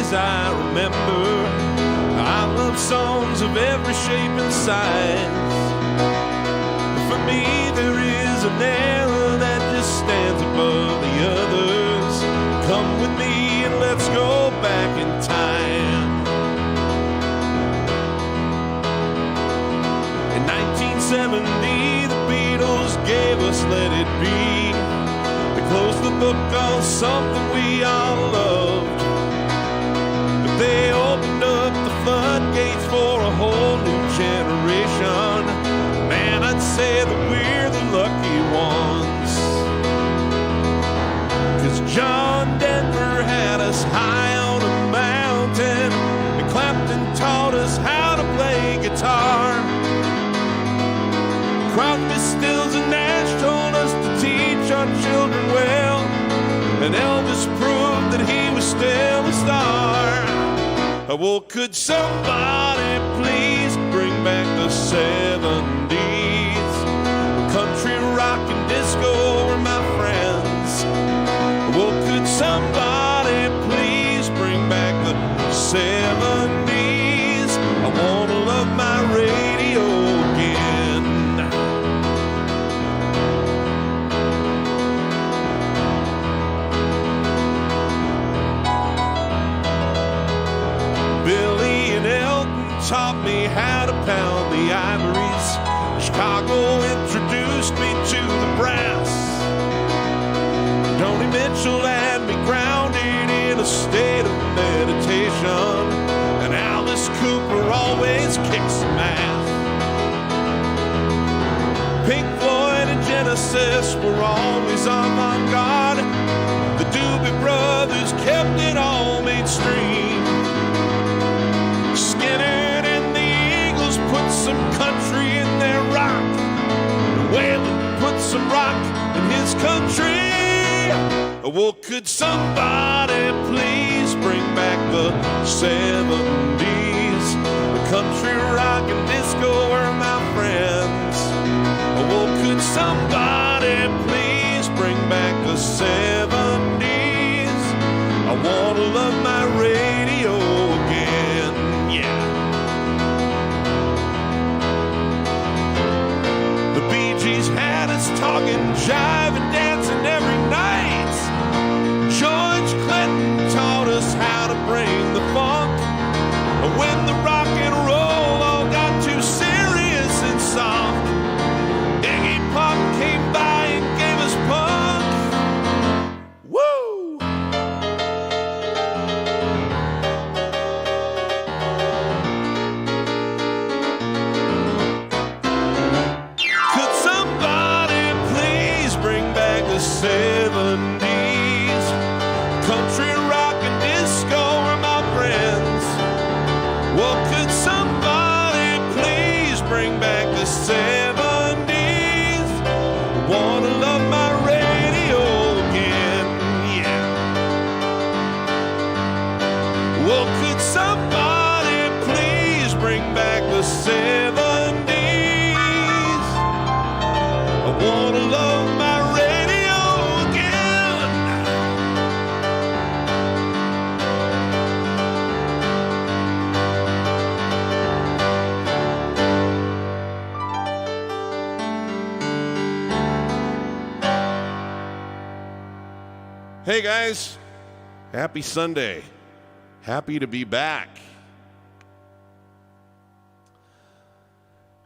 as I remember. I love songs of every shape and size. For me, there is an era that just stands above the others. Come with me and let's go back in time. In 1970, the Beatles gave us Let It Be. They closed the book on something we all loved, but they opened up the floodgates for a whole new generation. Man, I'd say that we're the lucky ones, 'cause John Denver had us high on a mountain, and Clapton taught us how to play guitar. Crosby, Stills, and Nash told us to teach our children well, and Elvis proved that he was still a star. Well, could somebody please bring back the 70s? Country, rock, and disco were my friends. Well, could somebody please bring back the 70s? I wanna love my radio again. Billy and Elton taught me how to pound the ivories. Chicago introduced me to the brass. Joni Mitchell had me grounded in a state of meditation, and Alice Cooper always kicks some ass. Pink Floyd and Genesis were always avant-garde. The Doobie Brothers kept it all mainstream. Skinner and the Eagles put some country in their rock. Waylon put some rock in his country. Well, could somebody please bring back the 70s? The country, rock, and disco were my friends. Well, could somebody please bring back the 70s? I want to love my radio again, yeah. The Bee Gees had us talking jive and dancing every night. George Clinton taught us how to bring the funk. When the rock and roll all got too serious and soft, Iggy Pop came by and gave us punk. Woo! Could somebody please bring back the 70s? Country, rock, and disco are my friends. Well, could somebody please bring back the 70s? Wanna love my radio again, yeah. Well, could somebody please bring back the 70s? I wanna love my radio again. Hey guys, happy Sunday. Happy to be back.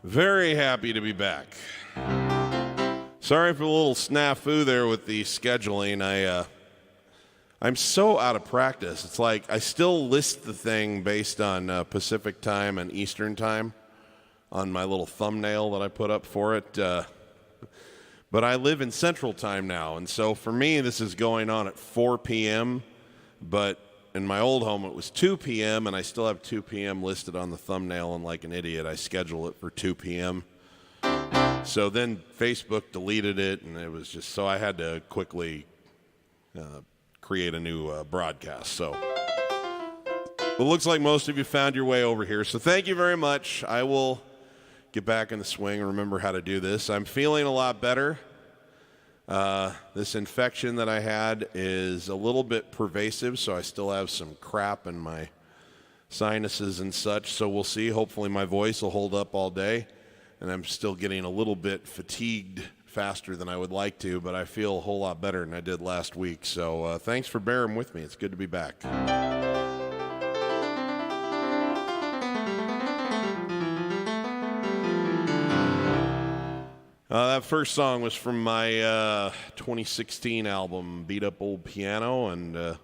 Very happy to be back. Sorry for the little snafu there with the scheduling. I'm so out of practice. It's like I still list the thing based on Pacific time and Eastern time on my little thumbnail that I put up for it. But I live in Central Time now, and so for me, this is going on at 4 p.m., but in my old home, it was 2 p.m., and I still have 2 p.m. listed on the thumbnail, and like an idiot, I schedule it for 2 p.m. So then Facebook deleted it, and it was just, so I had to quickly create a new broadcast. So it looks like most of you found your way over here, so thank you very much. I will get back in the swing and remember how to do this. I'm feeling a lot better. This infection that I had is a little bit pervasive, so I still have some crap in my sinuses and such, so we'll see. Hopefully my voice will hold up all day, and I'm still getting a little bit fatigued faster than I would like to, but I feel a whole lot better than I did last week, so thanks for bearing with me. It's good to be back. That first song was from my 2016 album, Beat Up Old Piano, and the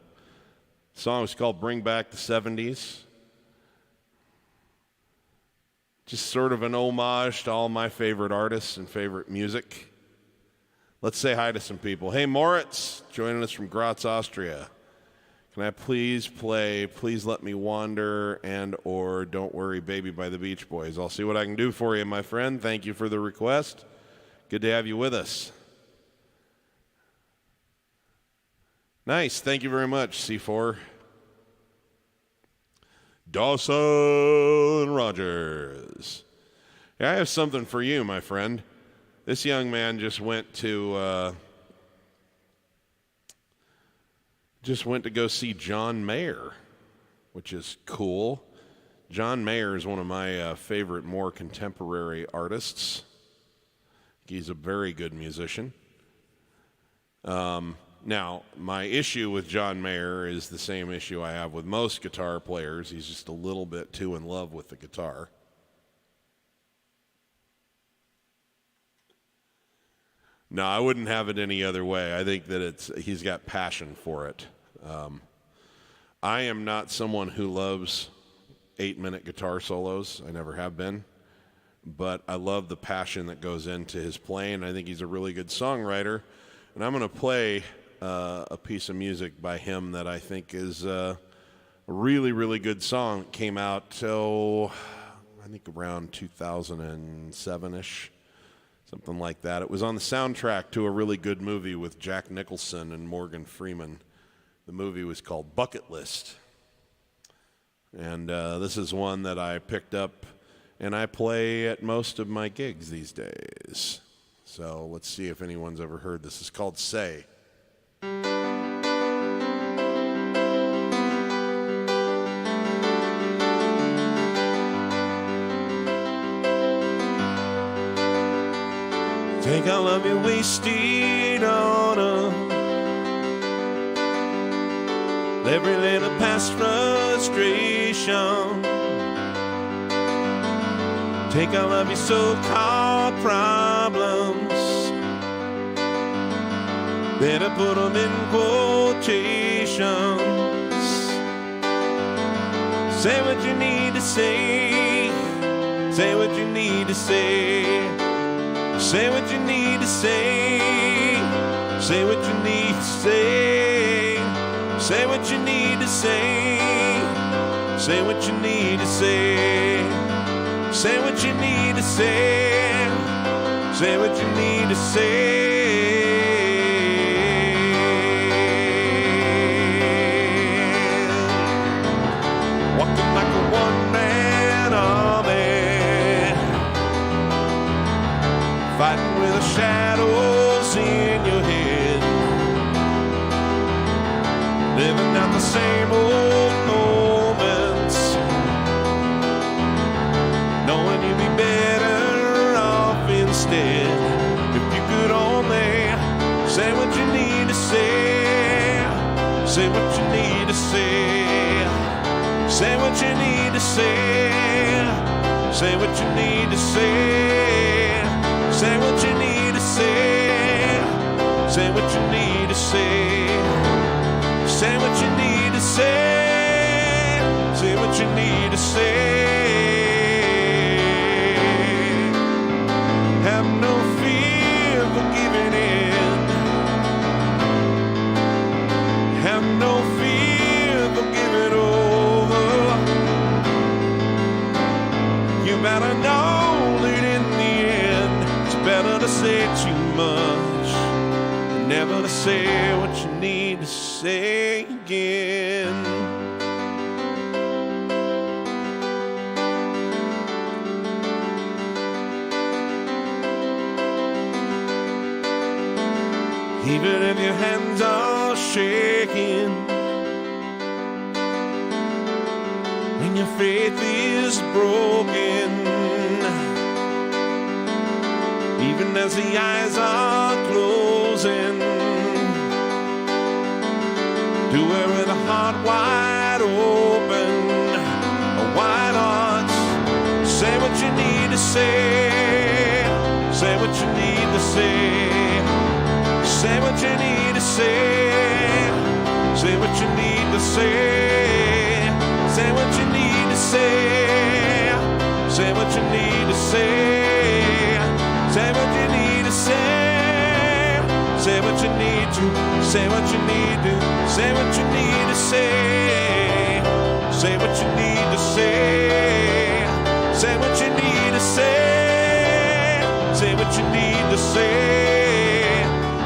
song was called Bring Back the 70s. Just sort of an homage to all my favorite artists and favorite music. Let's say hi to some people. Hey, Moritz, joining us from Graz, Austria. Can I please play Please Let Me Wander and or Don't Worry Baby by the Beach Boys? I'll see what I can do for you, my friend. Thank you for the request. Good to have you with us. Nice. Thank you very much, C4. Dawson Rogers. Yeah, I have something for you, my friend. This young man just went to go see John Mayer, which is cool. John Mayer is one of my favorite, more contemporary artists. He's a very good musician. Now, my issue with John Mayer is the same issue I have with most guitar players. He's just a little bit too in love with the guitar. No, I wouldn't have it any other way. I think that he's got passion for it. I am not someone who loves 8-minute guitar solos. I never have been. But I love the passion that goes into his playing. I think he's a really good songwriter. And I'm going to play a piece of music by him that I think is a really, really good song. It came out, I think around 2007-ish, something like that. It was on the soundtrack to a really good movie with Jack Nicholson and Morgan Freeman. The movie was called Bucket List. And this is one that I picked up and I play at most of my gigs these days. So let's see if anyone's ever heard this. It's called Say. Take all of your wasted autumn, every little past frustration. Take all of your so-called problems, better put them in quotations. Say what you need to say, say what you need to say, say what you need to say, say what you need to say, say what you need to say, say what you need to say. Say what you need to say, say what you need to say. Walking like a one-man army, fighting with the shadows in your head, living out the same old moments, knowing you'd be better off instead. If you could only say what you need to say, say what you need to say, say what you need to say, say what you need to say, say what you need to say, say what you need to say, say what you need to say, say what you need to say. Have no fear for giving in, have no fear for giving over. You better know that in the end it's better to say too much than never to say what you need to say again. Even if your hands are shaking and your faith is broken, even as the eyes are closing, do it with a heart wide open, a wide heart. Say what you need to say, say what you need to say. Say what you need to say. Say what you need to say. Say what you need to say. Say what you need to say. Say what you need to say. Say what you need to. Say what you need to. Say what you need to say. Say what you need to say. Say what you need to say. Say what you need to say.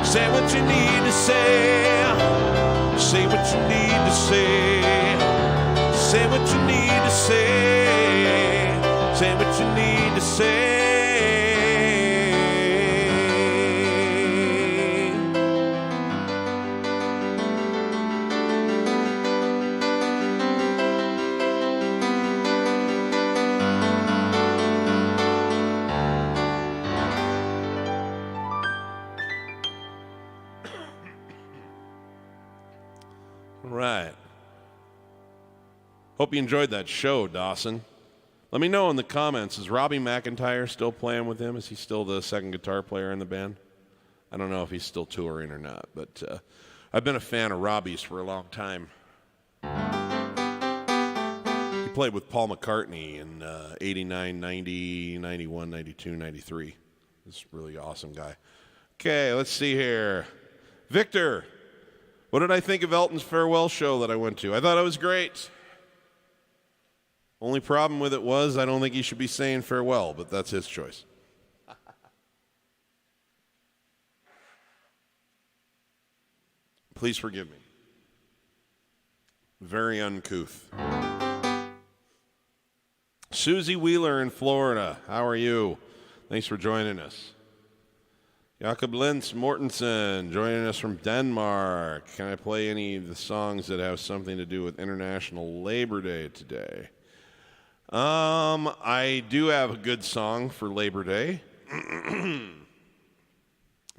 Say what you need to say. Say what you need to say. Say what you need to say. Say what you need to say. Right. Hope you enjoyed that show, Dawson. Let me know in the comments, is Robbie McIntyre still playing with him? Is he still the second guitar player in the band? I don't know if he's still touring or not, but I've been a fan of Robbie's for a long time. He played with Paul McCartney in 89, 90, 91, 92, 93. He's a really awesome guy. Okay, let's see here. Victor. What did I think of Elton's farewell show that I went to? I thought it was great. Only problem with it was I don't think he should be saying farewell, but that's his choice. Please forgive me. Very uncouth. Susie Wheeler in Florida, how are you? Thanks for joining us. Jakob Lentz Mortensen joining us from Denmark. Can I play any of the songs that have something to do with International Labor Day today? I do have a good song for Labor Day. And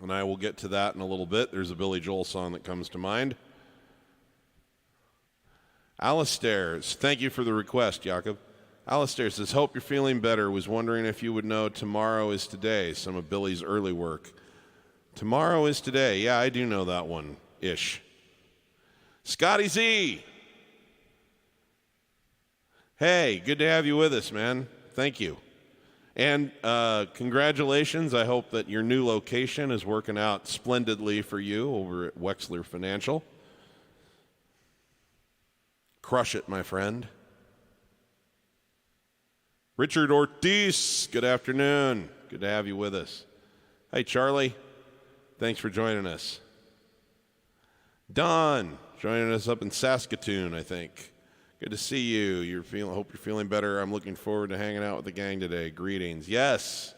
I will get to that in a little bit. There's a Billy Joel song that comes to mind. Alistair, thank you for the request, Jakob. Alistair says, hope you're feeling better. Was wondering if you would know Tomorrow is Today, some of Billy's early work. Tomorrow is Today. Yeah, I do know that one-ish. Scotty Z. Hey, good to have you with us, man. Thank you. And congratulations. I hope that your new location is working out splendidly for you over at Wexler Financial. Crush it, my friend. Richard Ortiz, good afternoon. Good to have you with us. Hey, Charlie. Thanks for joining us. Don, joining us up in Saskatoon, I think. Good to see you. Hope you're feeling better. I'm looking forward to hanging out with the gang today. Greetings. Yes.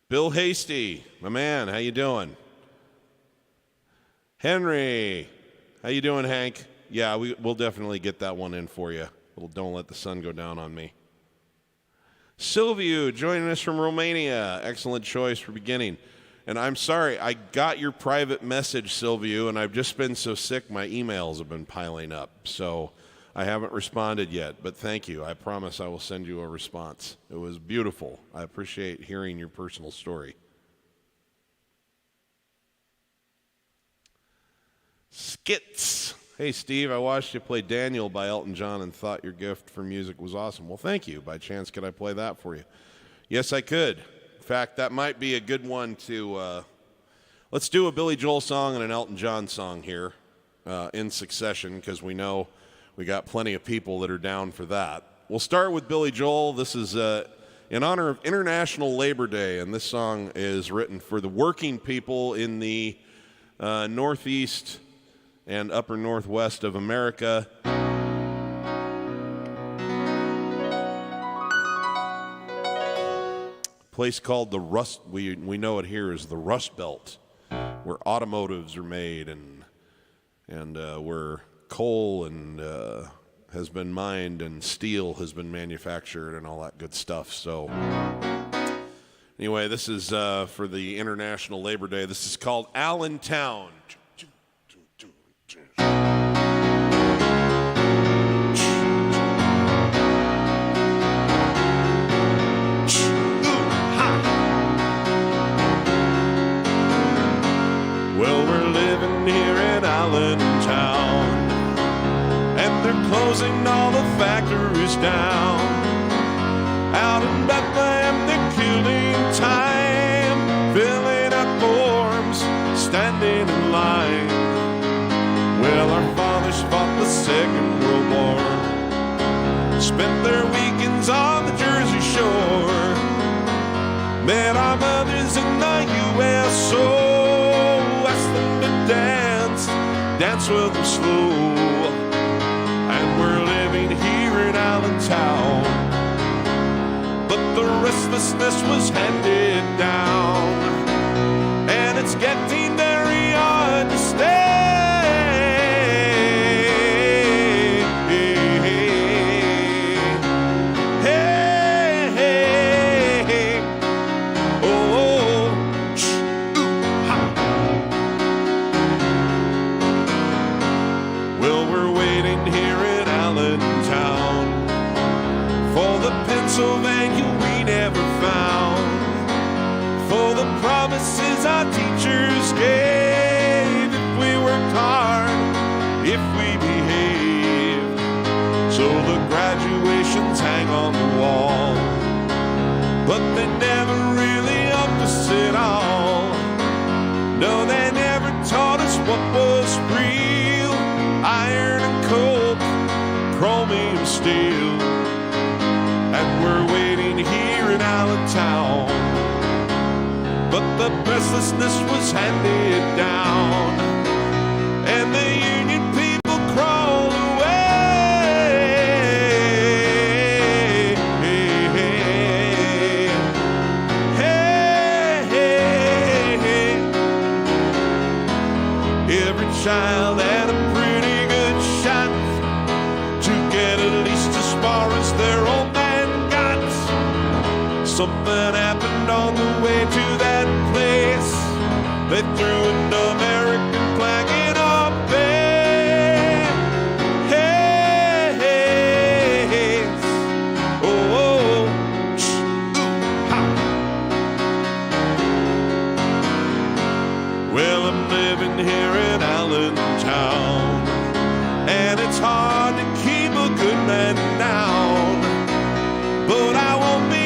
Bill Hasty, my man, how you doing? Henry, how you doing, Hank? Yeah, we'll definitely get that one in for you. Don't let the sun go down on me. Silviu, joining us from Romania. Excellent choice for beginning. And I'm sorry, I got your private message, Silviu, and I've just been so sick, my emails have been piling up. So I haven't responded yet, but thank you. I promise I will send you a response. It was beautiful. I appreciate hearing your personal story. Skits. Hey, Steve, I watched you play Daniel by Elton John and thought your gift for music was awesome. Well, thank you. By chance, could I play that for you? Yes, I could. In fact, that might be a good one to, let's do a Billy Joel song and an Elton John song here in succession, because we know we got plenty of people that are down for that. We'll start with Billy Joel. This is in honor of International Labor Day, and this song is written for the working people in the Northeast and upper Northwest of America. place called the Rust. We know it here as the Rust Belt, where automotives are made and where coal and has been mined and steel has been manufactured and all that good stuff. So anyway, this is for the International Labor Day. This is called Allentown. Well, we're living here in Allentown, and they're closing all the factories down. Out in Bethlehem, they're killing time, filling up forms, standing in line. Well, our fathers fought the Second World War, spent their weekends on the Jersey Shore, met our mothers in the USO. Dance with them slow, and we're living here in Allentown. But the restlessness was handed down, and it's getting very hard to stay. Pennsylvania we never found, for the promises our teachers gave, if we worked hard, if we behaved. So the graduations hang on the wall, but they never really helped us at all. No, they never taught us what was real, iron and coke, chromium steel. And we're waiting here in Allentown, but the restlessness was handed down, and the union people crawled away. Hey, hey, hey, hey, hey. Every child had a pretty good shot to get at least as far as their own. Something happened on the way to that place. They threw an American flag in our face. Hey, hey, hey. Oh, oh, ooh, ha. Well, I'm living here in Allentown, and it's hard to keep a good man down, but I won't be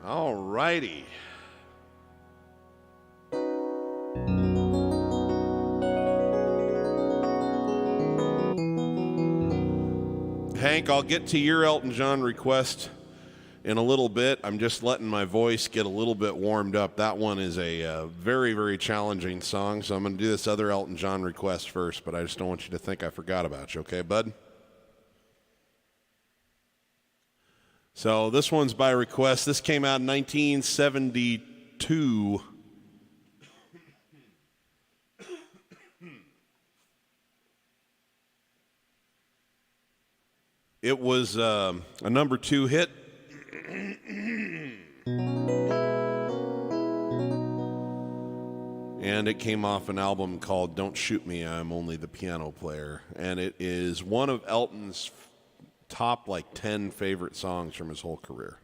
all righty. Hank, I'll get to your Elton John request in a little bit. I'm just letting my voice get a little bit warmed up. That one is a very, very challenging song, so I'm going to do this other Elton John request first, but I just don't want you to think I forgot about you, okay, bud? So this one's by request. This came out in 1972. It was a number 2 hit. And it came off an album called Don't Shoot Me, I'm Only the Piano Player. And it is one of Elton's top 10 favorite songs from his whole career.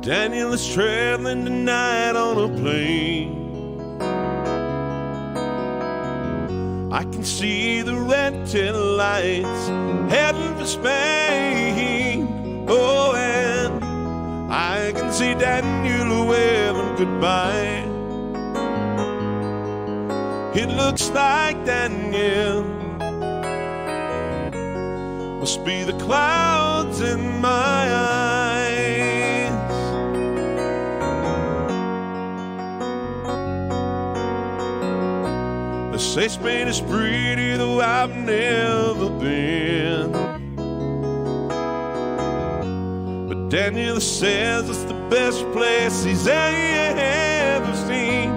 Daniel is traveling tonight on a plane. I can see the red tail lights heading for Spain. Oh, and I can see Daniel waving goodbye. It looks like Daniel must be the clouds in my eyes. They say Spain is pretty, though I've never been. But Daniel says it's the best place he's ever seen.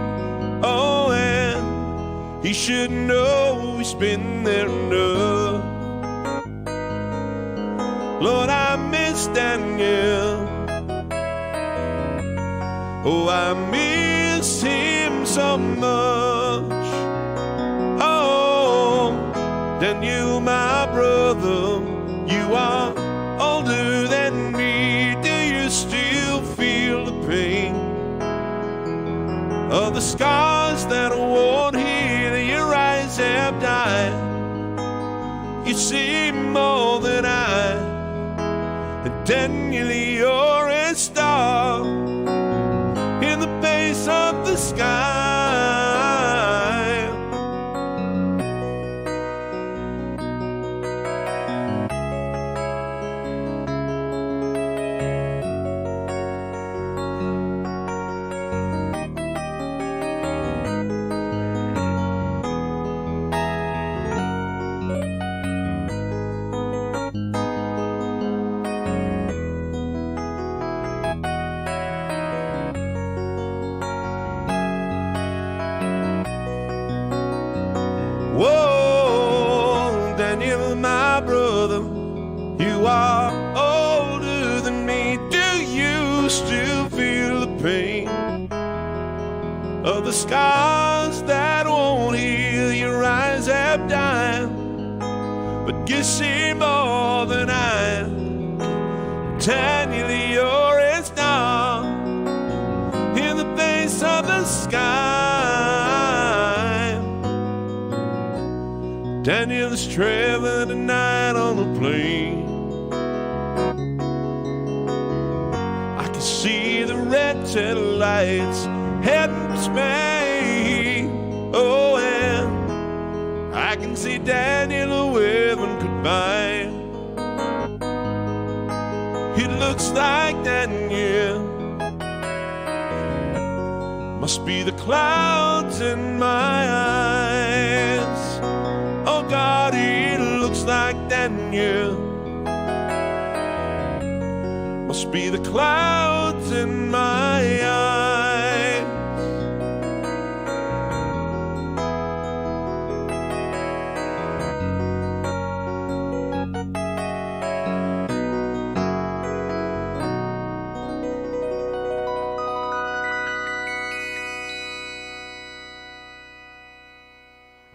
Oh, and he should know he's been there enough. Lord, I miss Daniel. Oh, I miss him so much. Daniel, my brother, you are older than me. Do you still feel the pain of the scars that won't heal? Your eyes have died. You see more than I. And Daniel, you're a star in the base of the sky. Whoa, Daniel, my brother, you are older than me. Do you still feel the pain of the scars that won't heal? Your eyes have died, but you see more than I. Daniel, you're a star in the base of the sky. Daniel is traveling tonight on a plane. I can see the red tail lights heading for Spain. Oh, and I can see Daniel waving goodbye. It looks like Daniel must be the clouds in my eyes. Oh God, it looks like Daniel must be the clouds in my eyes.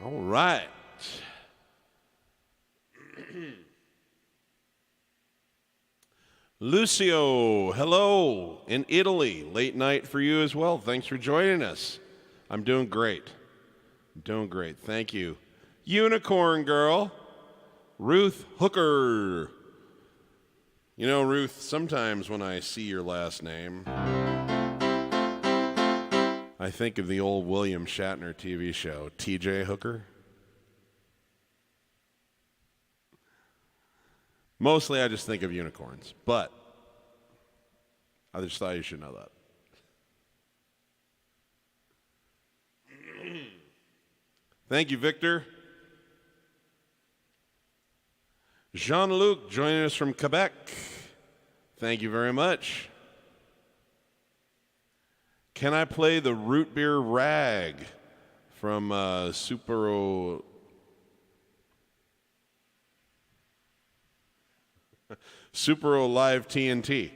All right. Lucio, hello, in Italy. Late night for you as well. Thanks for joining us. I'm doing great. Thank you. Unicorn Girl, Ruth Hooker. You know, Ruth, sometimes when I see your last name, I think of the old William Shatner TV show, T.J. Hooker. Mostly I just think of unicorns, but I just thought you should know that. Thank you, Victor. Jean-Luc joining us from Quebec. Thank you very much. Can I play the Root Beer Rag from Supero Live TNT?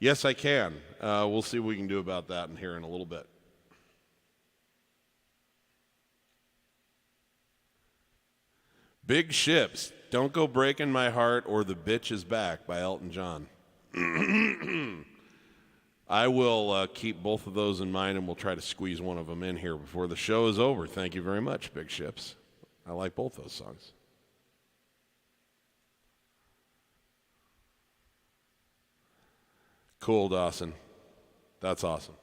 Yes, I can. We'll see what we can do about that in here in a little bit. Big Ships, Don't Go Breaking My Heart, or The Bitch Is Back by Elton John. I will keep both of those in mind, and we'll try to squeeze one of them in here before the show is over. Thank you very much, Big Ships. I like both those songs. Cool, Dawson. That's awesome.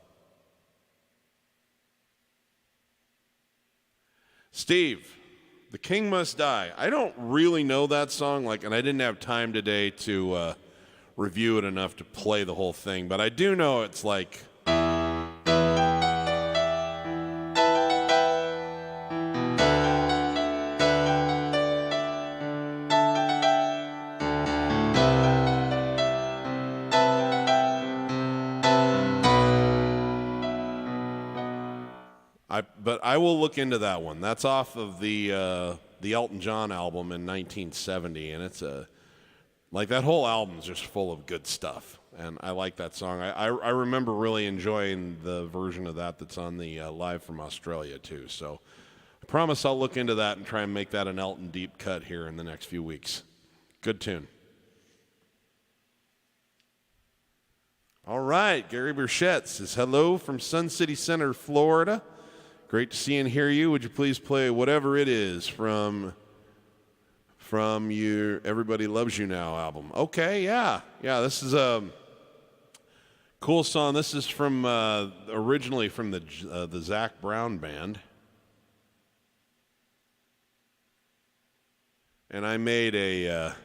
Steve, The King Must Die. I don't really know that song, and I didn't have time today to review it enough to play the whole thing, but I do know it's like... But I will look into that one. That's off of the Elton John album in 1970, and it's that whole album's just full of good stuff, and I like that song. I remember really enjoying the version of that that's on the Live from Australia too. So I promise I'll look into that and try and make that an Elton deep cut here in the next few weeks. Good tune. All right, Gary Burchett says hello from Sun City Center, Florida. Great to see and hear you. Would you please play Whatever It Is from your Everybody Loves You Now album? Okay, yeah. This is a cool song. This is from originally from the Zac Brown Band, and I made a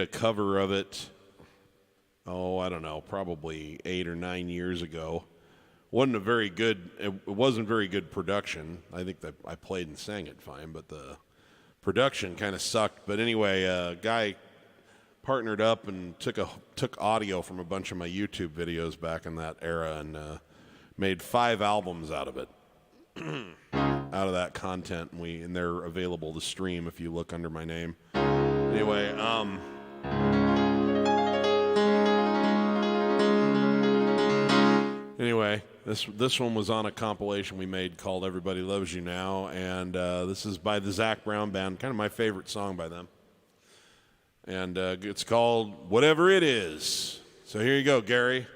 cover of it. Oh, I don't know, probably 8 or 9 years ago. It wasn't very good production. I think that I played and sang it fine, but the production kind of sucked. But anyway, a guy partnered up and took audio from a bunch of my YouTube videos back in that era and made 5 albums out of it, out of that content, and they're available to stream if you look under my name. Anyway, this one was on a compilation we made called Everybody Loves You Now, and this is by the Zac Brown Band, kind of my favorite song by them. And it's called Whatever It Is. So here you go, Gary.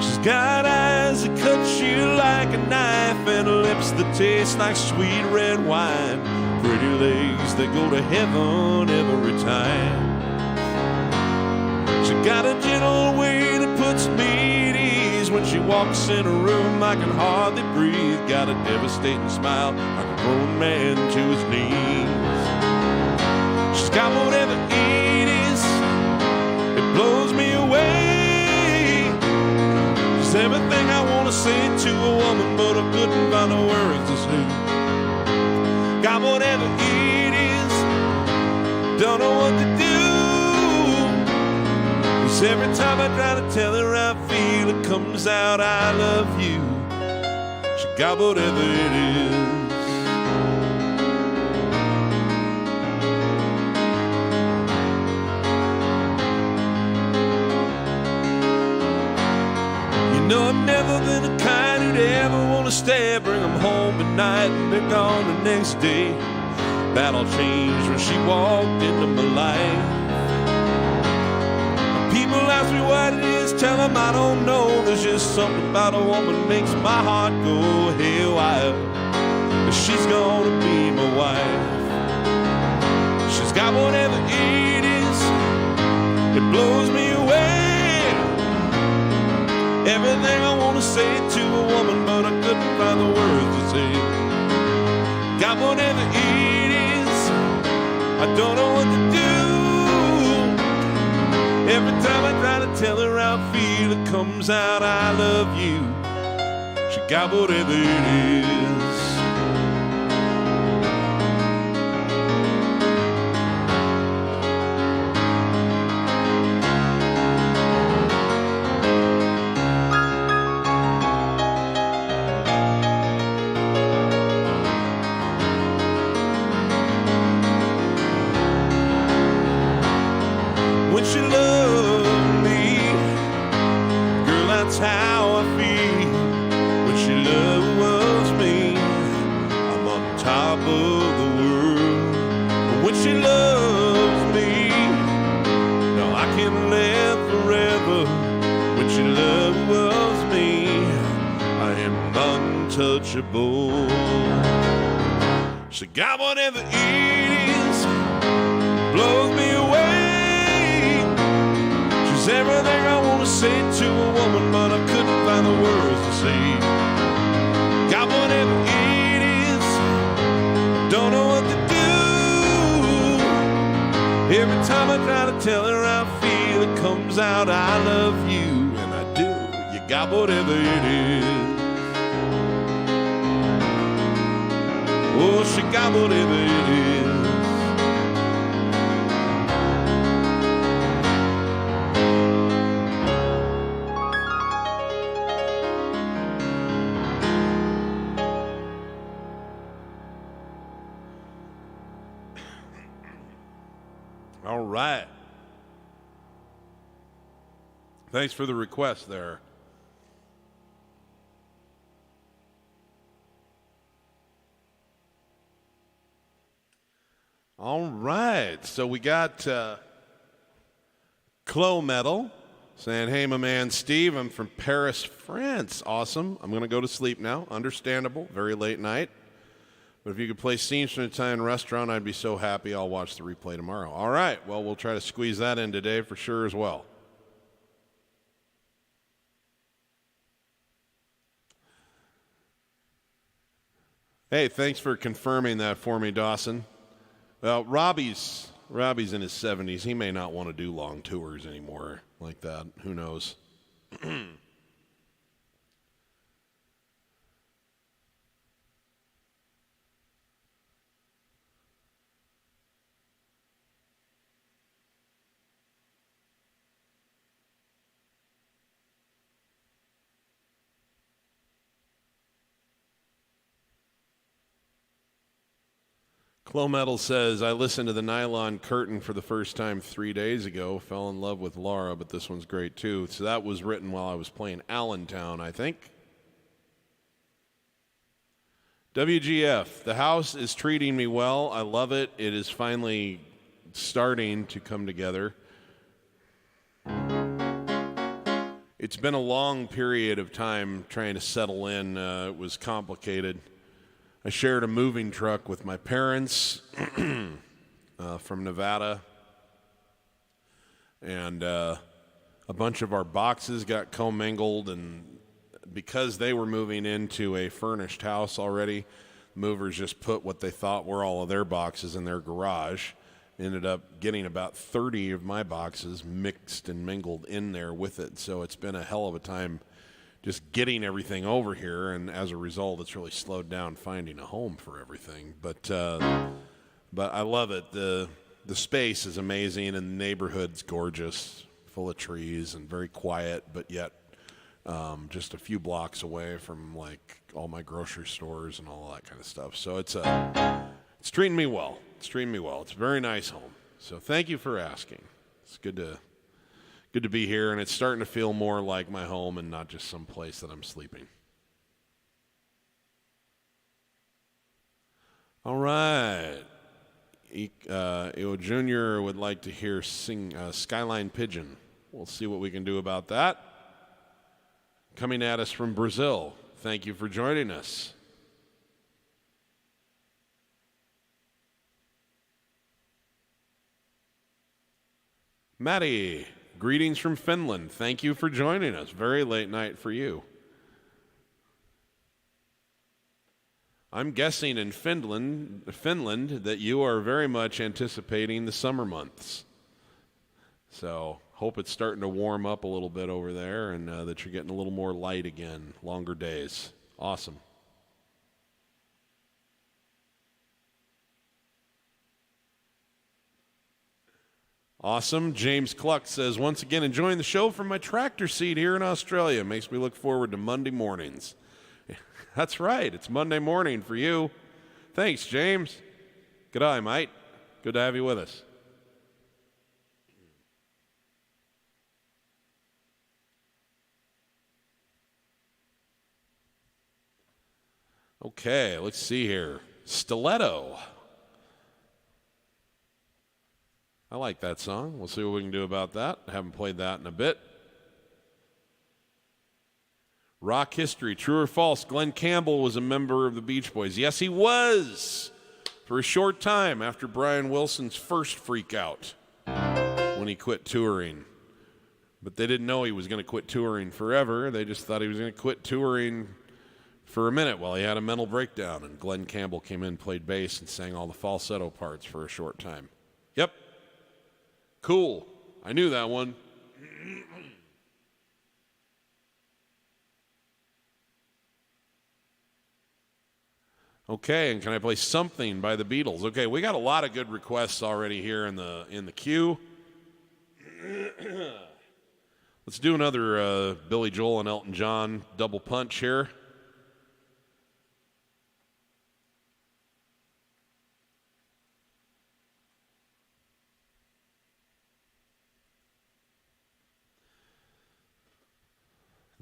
She's got eyes that cut you like a knife and lips that taste like sweet red wine, pretty legs that go to heaven every time. She got a gentle way that puts me at ease. When she walks in a room I can hardly breathe. Got a devastating smile like a grown man to his knees. She's got whatever it is, it blows me away. She's everything I want to say to a woman, but I couldn't find the words to say. Got whatever it is, don't know what to do. 'Cause every time I try to tell her I feel, it comes out I love you. She got whatever it is. No, I've never been the kind who'd ever want to stay, bring them home at night and be gone the next day. That all changed when she walked into my life. When people ask me what it is, tell them I don't know. There's just something about a woman makes my heart go haywire. But she's gonna be my wife. She's got whatever it is, it blows me away. Everything I want to say to a woman, but I couldn't find the words to say. Got whatever it is, I don't know what to do. Every time I try to tell her how I feel, it comes out, I love you. She got whatever it is. When she loved me, girl, that's how I feel. When she loves me, I'm on top of the world. But when she loves me, no, I can live forever. When she loves me, I am untouchable. She got whatever it is, blows me away. She's everything I want to say to a woman, but I couldn't find the words to say. Got whatever it is, don't know what to do. Every time I try to tell her how I feel, it comes out, I love you, and I do. You got whatever it is. Oh, she got whatever it is. All right. Thanks for the request there. All right. So we got Clo Metal saying, hey, my man Steve, I'm from Paris, France. Awesome. I'm going to go to sleep now. Understandable. Very late night. But if you could play scenes from an Italian restaurant, I'd be so happy. I'll watch the replay tomorrow. All right. Well, we'll try to squeeze that in today for sure as well. Hey, thanks for confirming that for me, Dawson. Well, Robbie's in his 70s. He may not want to do long tours anymore like that. Who knows? Clo Metal says, I listened to the Nylon Curtain for the first time 3 days ago. Fell in love with Laura, but this one's great too. So that was written while I was playing Allentown, I think. WGF, the house is treating me well. I love it. It is finally starting to come together. It's been a long period of time trying to settle in. It was complicated. I shared a moving truck with my parents from Nevada, and a bunch of our boxes got commingled, and because they were moving into a furnished house already, movers just put what they thought were all of their boxes in their garage. Ended up getting about 30 of my boxes mixed and mingled in there with it, so it's been a hell of a time just getting everything over here, and as a result, it's really slowed down finding a home for everything. But I love it. The space is amazing, and the neighborhood's gorgeous, full of trees and very quiet, but yet just a few blocks away from like all my grocery stores and all that kind of stuff. So it's treating me well. It's treating me well. It's a very nice home. So thank you for asking. It's good to be here, and it's starting to feel more like my home and not just some place that I'm sleeping. All right. Eo Jr. would like to hear sing Skyline Pigeon. We'll see what we can do about that. Coming at us from Brazil. Thank you for joining us. Maddie. Greetings from Finland. Thank you for joining us. Very late night for you. I'm guessing in Finland that you are very much anticipating the summer months. So Hope it's starting to warm up a little bit over there and that you're getting a little more light again, longer days. Awesome. Awesome. James Cluck says, once again, enjoying the show from my tractor seat here in Australia. Makes me look forward to Monday mornings. That's right. It's Monday morning for you. Thanks, James. Good eye, mate. Good to have you with us. Okay, let's see here. Stiletto. I like that song. We'll see what we can do about that. I haven't played that in a bit. Rock history, true or false? Glenn Campbell was a member of the Beach Boys. Yes, he was. For a short time after Brian Wilson's first freak out when he quit touring. But they didn't know he was going to quit touring forever. They just thought he was going to quit touring for a minute while he had a mental breakdown. And Glenn Campbell came in, played bass, and sang all the falsetto parts for a short time. Yep. Cool. I knew that one. Okay, and can I play Something by the Beatles? Okay, we got a lot of good requests already here in the queue. Let's do another Billy Joel and Elton John double punch here.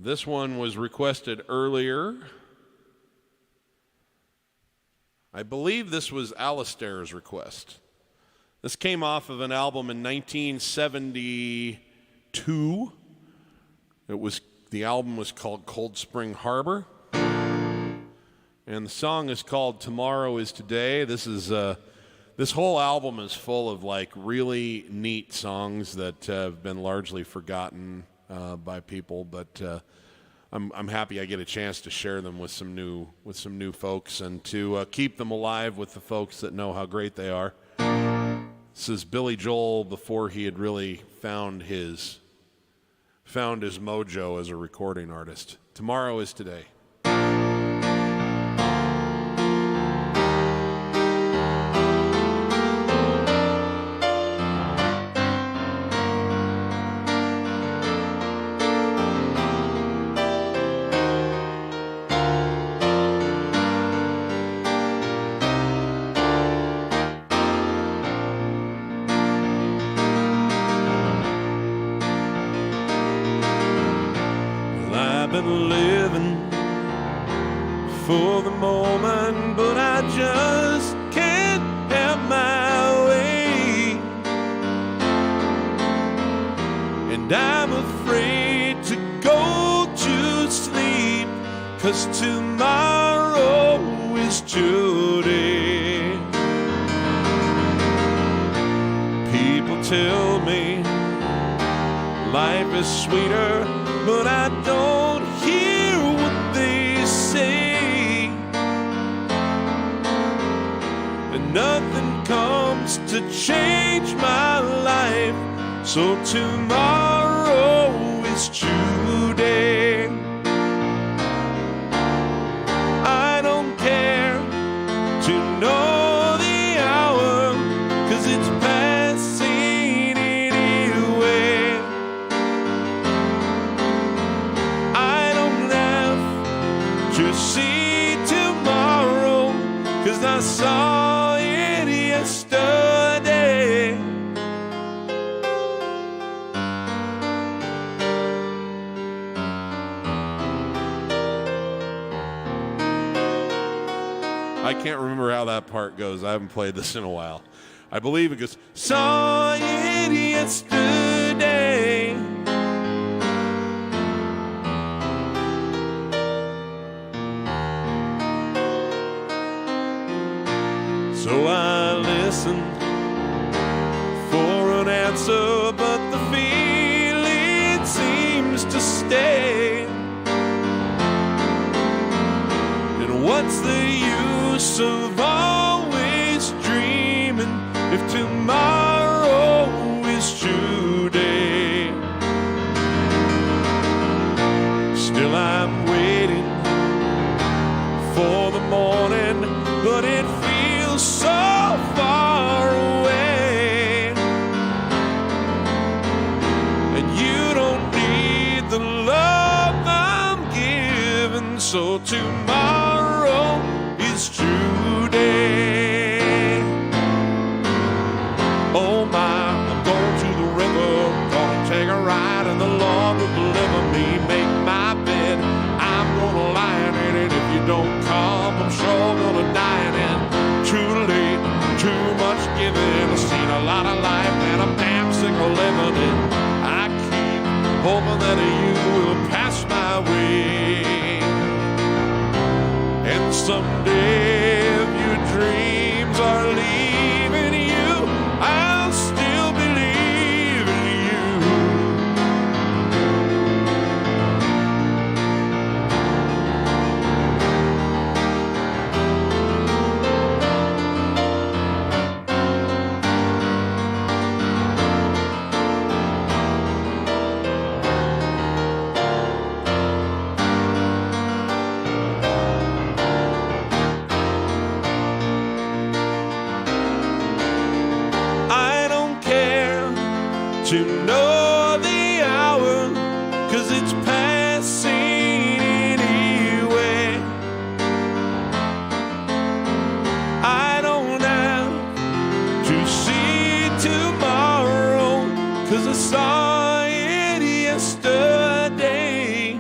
This one was requested earlier. I believe this was Alistair's request. This came off of an album in 1972. The album was called Cold Spring Harbor. And the song is called Tomorrow is Today. This whole album is full of like really neat songs that have been largely forgotten by people, but I'm happy I get a chance to share them with some new folks and to keep them alive with the folks that know how great they are. This is Billy Joel before he had really found his mojo as a recording artist. Tomorrow is Today. For the moment, but I just can't have my way. And I'm afraid to go to sleep, 'cause tomorrow is today. People tell me life is sweeter, but I don't hear what they say. Nothing comes to change my life, so tomorrow is today. I don't care to know the hour, 'cause it's passing anyway. I don't have to see tomorrow, 'cause I saw yesterday. I can't remember how that part goes. I haven't played this in a while. I believe it goes, saw it yesterday. So I listened for an answer, but the feeling seems to stay. And what's the use of always dreaming if tomorrow is today? so tomorrow is today. Oh my, I'm going to the river, gonna take a ride, and the Lord will deliver me, make my bed. I'm gonna lie in it, and if you don't come, I'm sure gonna die in it. Too late, too much giving. I've seen a lot of life, and I'm damn sick of living it. I keep hoping that you will pass my way. And someday if your dreams are leaving you, I'll still believe in you. To know the hour, 'cause it's passing anyway. I don't have to see tomorrow, 'cause I saw it yesterday.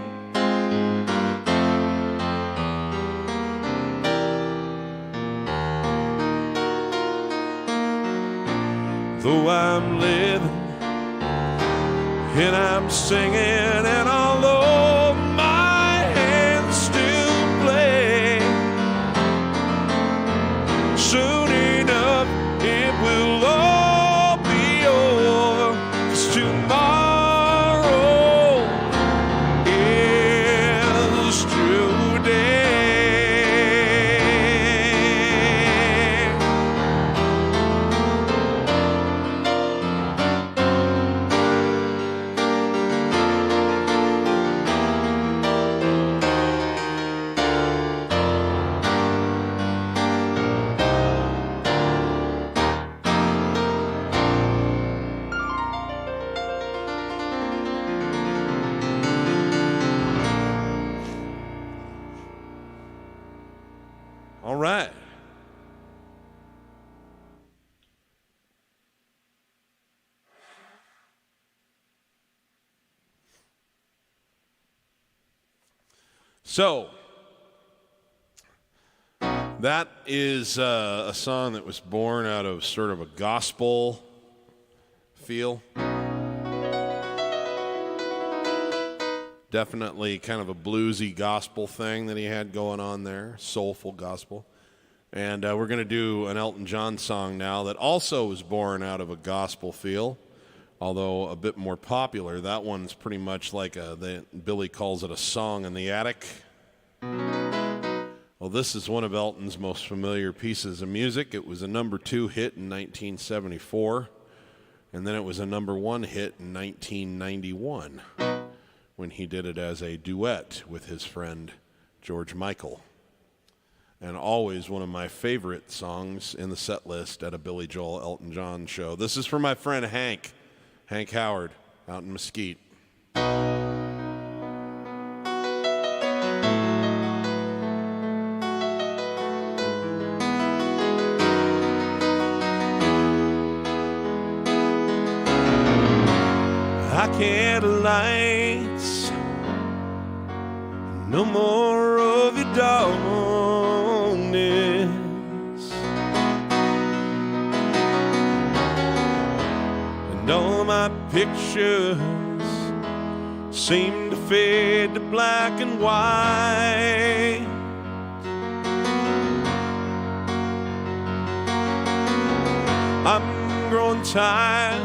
Though I'm living and I'm singing, and although my hands still play, soon enough it will all be over, 'cause tomorrow is today. All right. So, that is a song that was born out of sort of a gospel feel. Definitely kind of a bluesy gospel thing that he had going on there, soulful gospel. And we're going to do an Elton John song now that also was born out of a gospel feel, although a bit more popular. That one's pretty much like Billy calls it a song in the attic. Well, this is one of Elton's most familiar pieces of music. It was a #2 hit in 1974, and then it was a #1 hit in 1991. When he did it as a duet with his friend George Michael. And always one of my favorite songs in the set list at a Billy Joel Elton John show. This is for my friend Hank Howard out in Mesquite. I can't lights, no more of your darkness, and all my pictures seem to fade to black and white. I'm growing tired,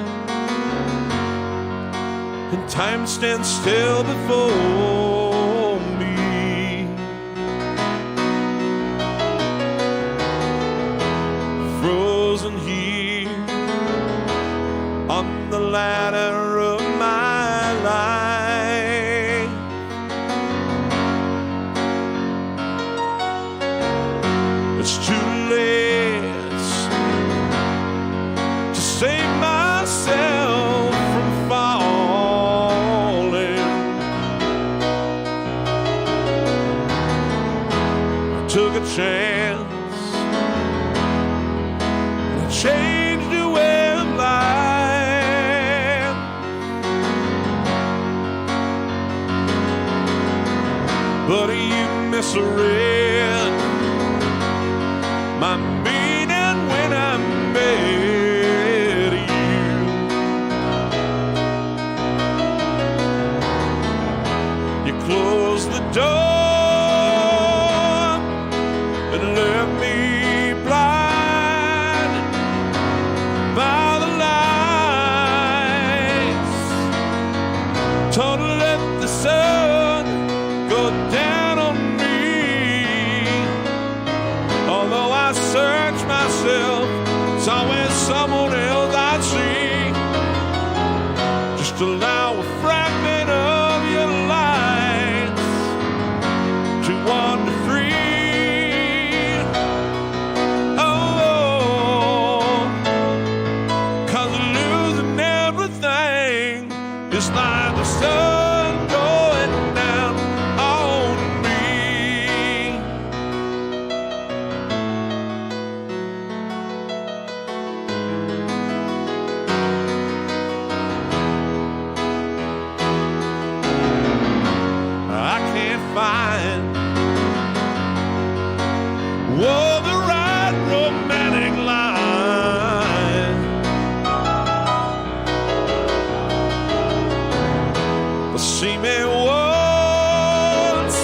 and time stands still before me. Frozen here on the ladder of my life. It's too late to save myself from falling. chance, and I changed your way of life. But you misread my meaning when I met you. You closed the door and left me blind by the lights. Told to let the sun go down on me. Although I search myself, it's always someone else I see. Just allow a fragment of your lights to wander free. Oh, 'cause losing everything is like the sun going down on me. I can't find the right romantic line. See me once,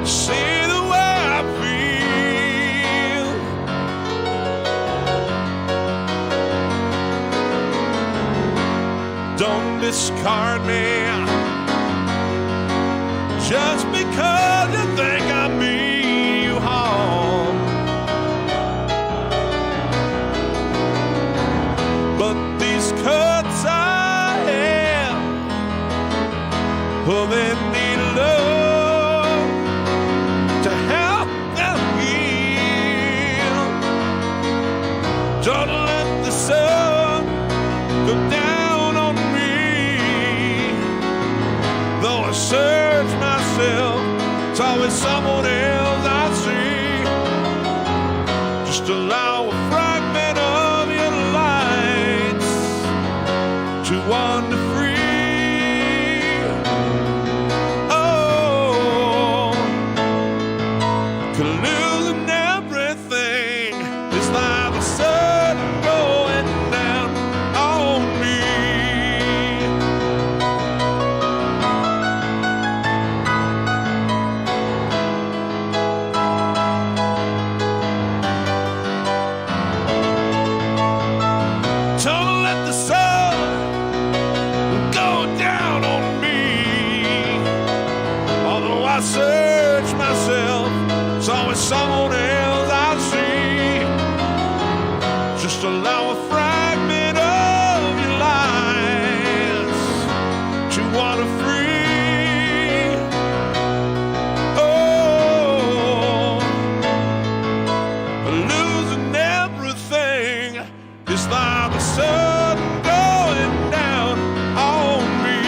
see the way I feel. Don't discard me just because you think I mean you harm. But these cuts I have, well, they need love to help them heal. Don't let the sun go down on me. Though I search myself, it's always someone else I see. Just allow a fragment of your lights to wander free. Oh, 'cause losing everything is like the sun going down on me. Don't let the sun go down on me. Although I search myself, it's always someone else I see. Just allow a fragment of your lives to wander free. Oh, losing everything is like the sun going down on me.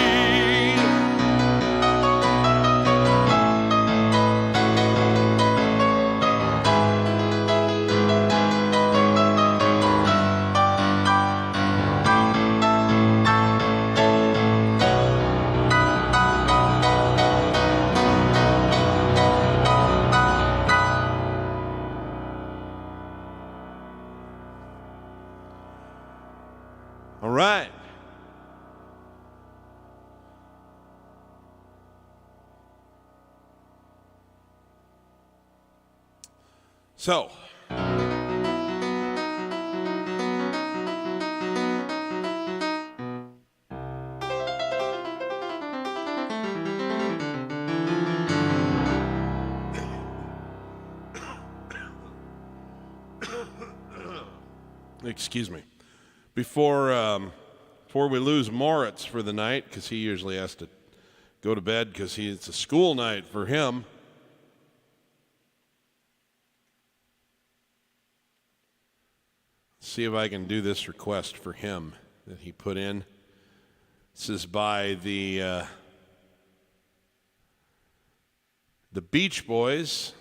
All right. So, excuse me. Before we lose Moritz for the night, because he usually has to go to bed because it's a school night for him. See if I can do this request for him that he put in. This is by the Beach Boys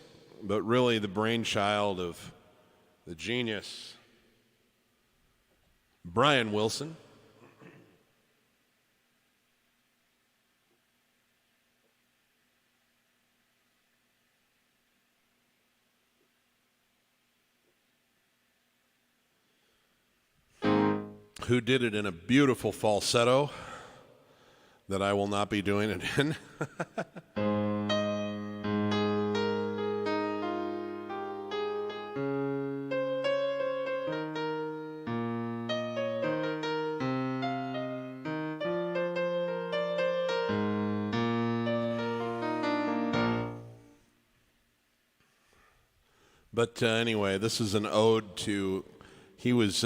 but really the brainchild of the genius Brian Wilson. Who did it in a beautiful falsetto that I will not be doing it in. But anyway, this is an ode to, he was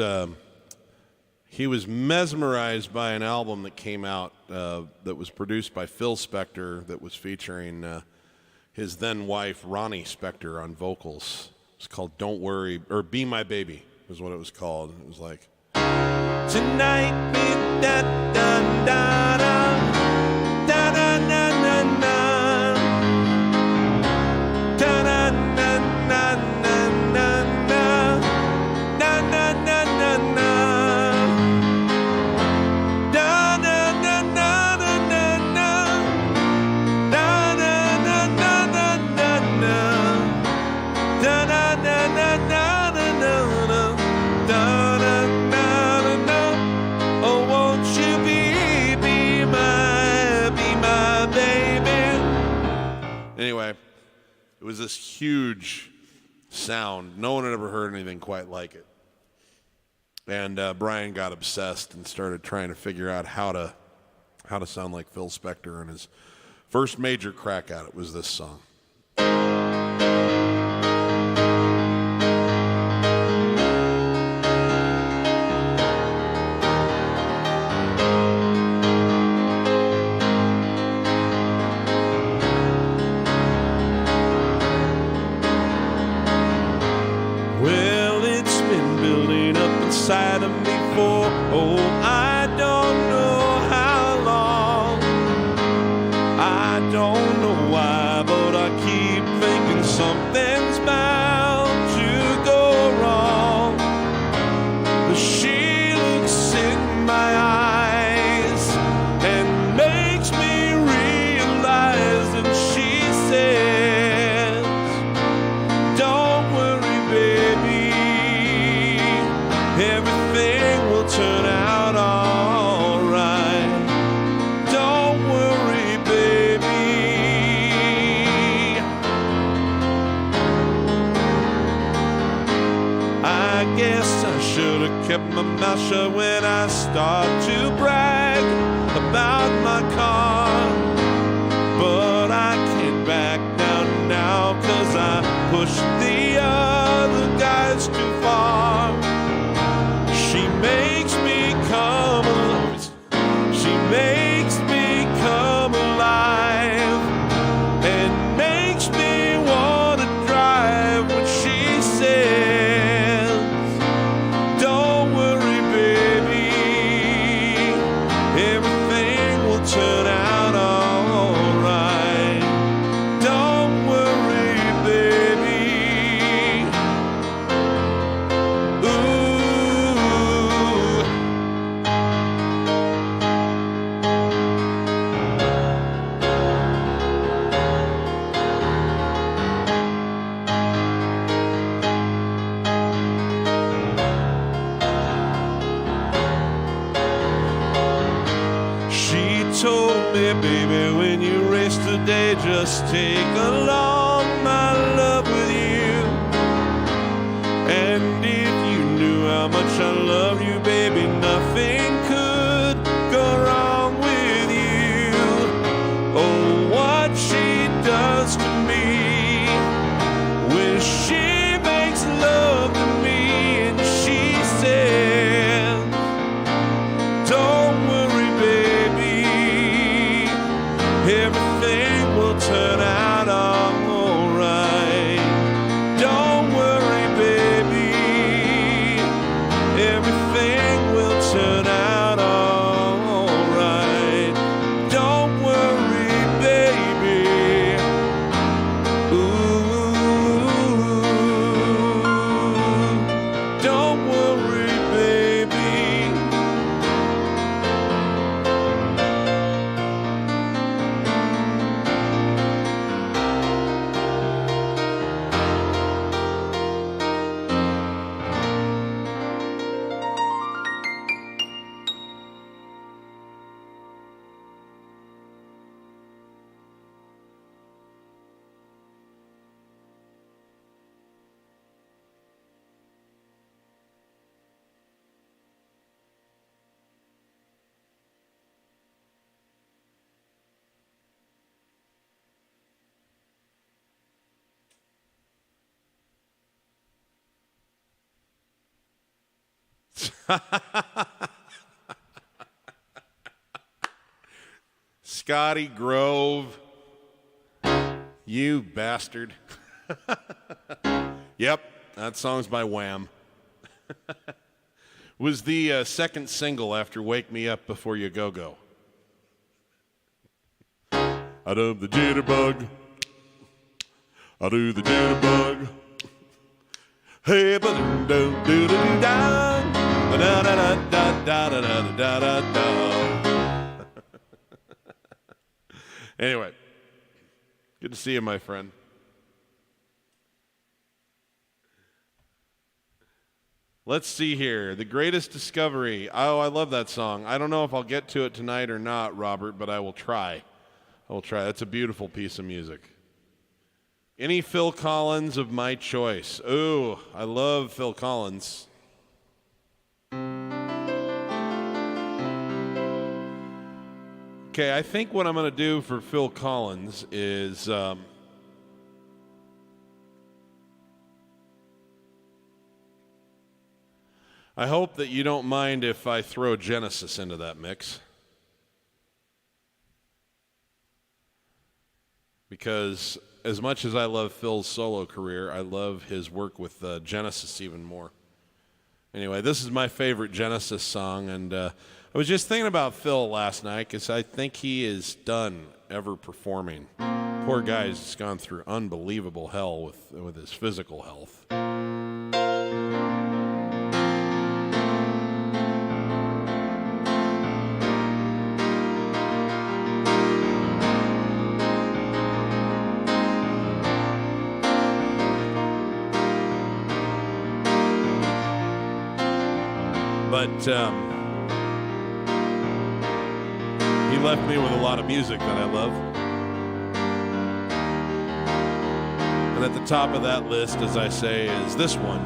mesmerized by an album that came out that was produced by Phil Spector that was featuring his then wife Ronnie Spector on vocals. It's called Don't Worry, or Be My Baby is what it was called. It was like, tonight, da da da da da da da da. Anyway, it was this huge sound. No one had ever heard anything quite like it. And Brian got obsessed and started trying to figure out how to sound like Phil Spector, and his first major crack at it was this song. Inside of me for, oh, I don't know how long. I don't know why, but I keep thinking something's bound to go wrong. But she looks in my eyes and makes me realize that she says, don't worry, baby, everything will turn out all right. Don't worry, baby. I guess I should have kept my mouth shut when I start to brag about my car. But I can't back down now, 'cause I pushed the other guys too far. She makes me come alive. She makes me come alive and makes me want to drive when she says, don't worry, baby, everything will turn out all right. Don't worry, baby. Ooh. She told me, baby, when you race today, just take along my love with you. And if you knew how much I love you, baby, nothing could go wrong with you. Oh, what she does to me when she makes love to me and she says, don't worry, baby, everything will turn out all right. Don't worry, baby, everything Scotty Grove. You bastard. Yep, that song's by Wham. Was the second single after Wake Me Up Before You Go Go. I do the jitterbug. I do the jitterbug. Hey, ba do do do do da da da da da da da da da da. Anyway, good to see you, my friend. Let's see here. The Greatest Discovery. Oh, I love that song. I don't know if I'll get to it tonight or not, Robert, but I will try. I will try. That's a beautiful piece of music. Any Phil Collins of my choice. Ooh, I love Phil Collins. Okay, I think what I'm going to do for Phil Collins is I hope that you don't mind if I throw Genesis into that mix. Because as much as I love Phil's solo career, I love his work with Genesis even more. Anyway, this is my favorite Genesis song, and I was just thinking about Phil last night because I think he is done ever performing. Poor guy's just gone through unbelievable hell with his physical health. But he left me with a lot of music that I love. And at the top of that list, as I say, is this one,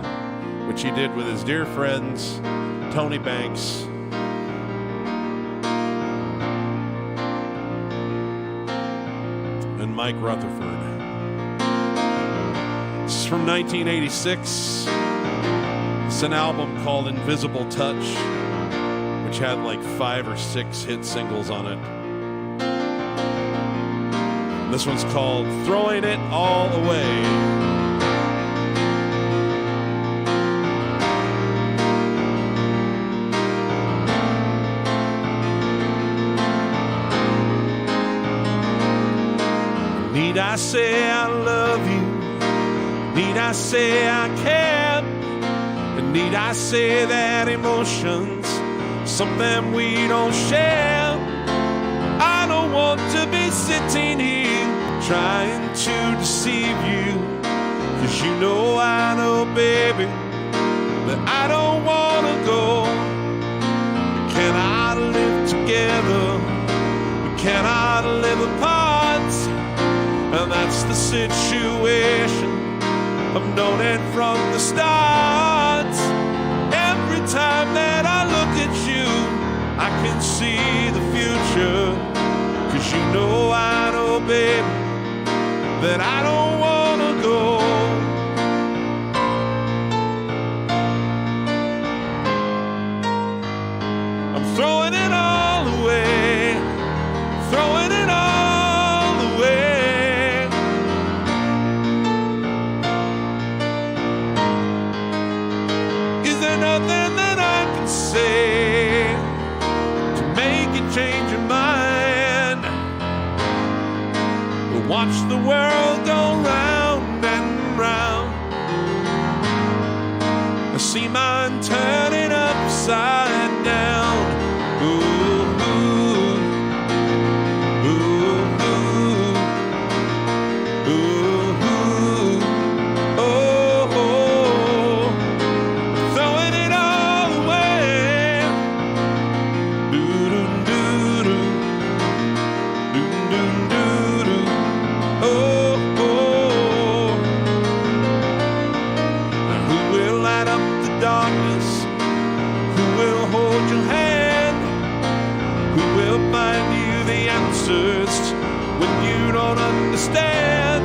which he did with his dear friends, Tony Banks and Mike Rutherford. This is from 1986. It's an album called Invisible Touch, which had like 5 or 6 hit singles on it. And this one's called Throwing It All Away. Need I say I love you? Need I say I care? And need I say that emotion's something we don't share? I don't want to be sitting here trying to deceive you, 'cause you know I know, baby, that I don't want to go. We cannot live together, we cannot live apart, and that's the situation. I've known it from the start. Every time that I look at you, I can see the future. 'Cause you know I know, baby, that I don't want to go. I'm throwing it all away, throwing it all away. Nothing that I can say to make you change your mind. We'll watch the world go round and round. I see mine turning upside down. Ooh, ooh, ooh, ooh, ooh, ooh. Oh, oh. Throwing it all away. Do-do-do-do. Do-do-do-do. Oh, oh. Now who will light up the darkness? Who will hold your hand? Who will find you the answers when you don't understand?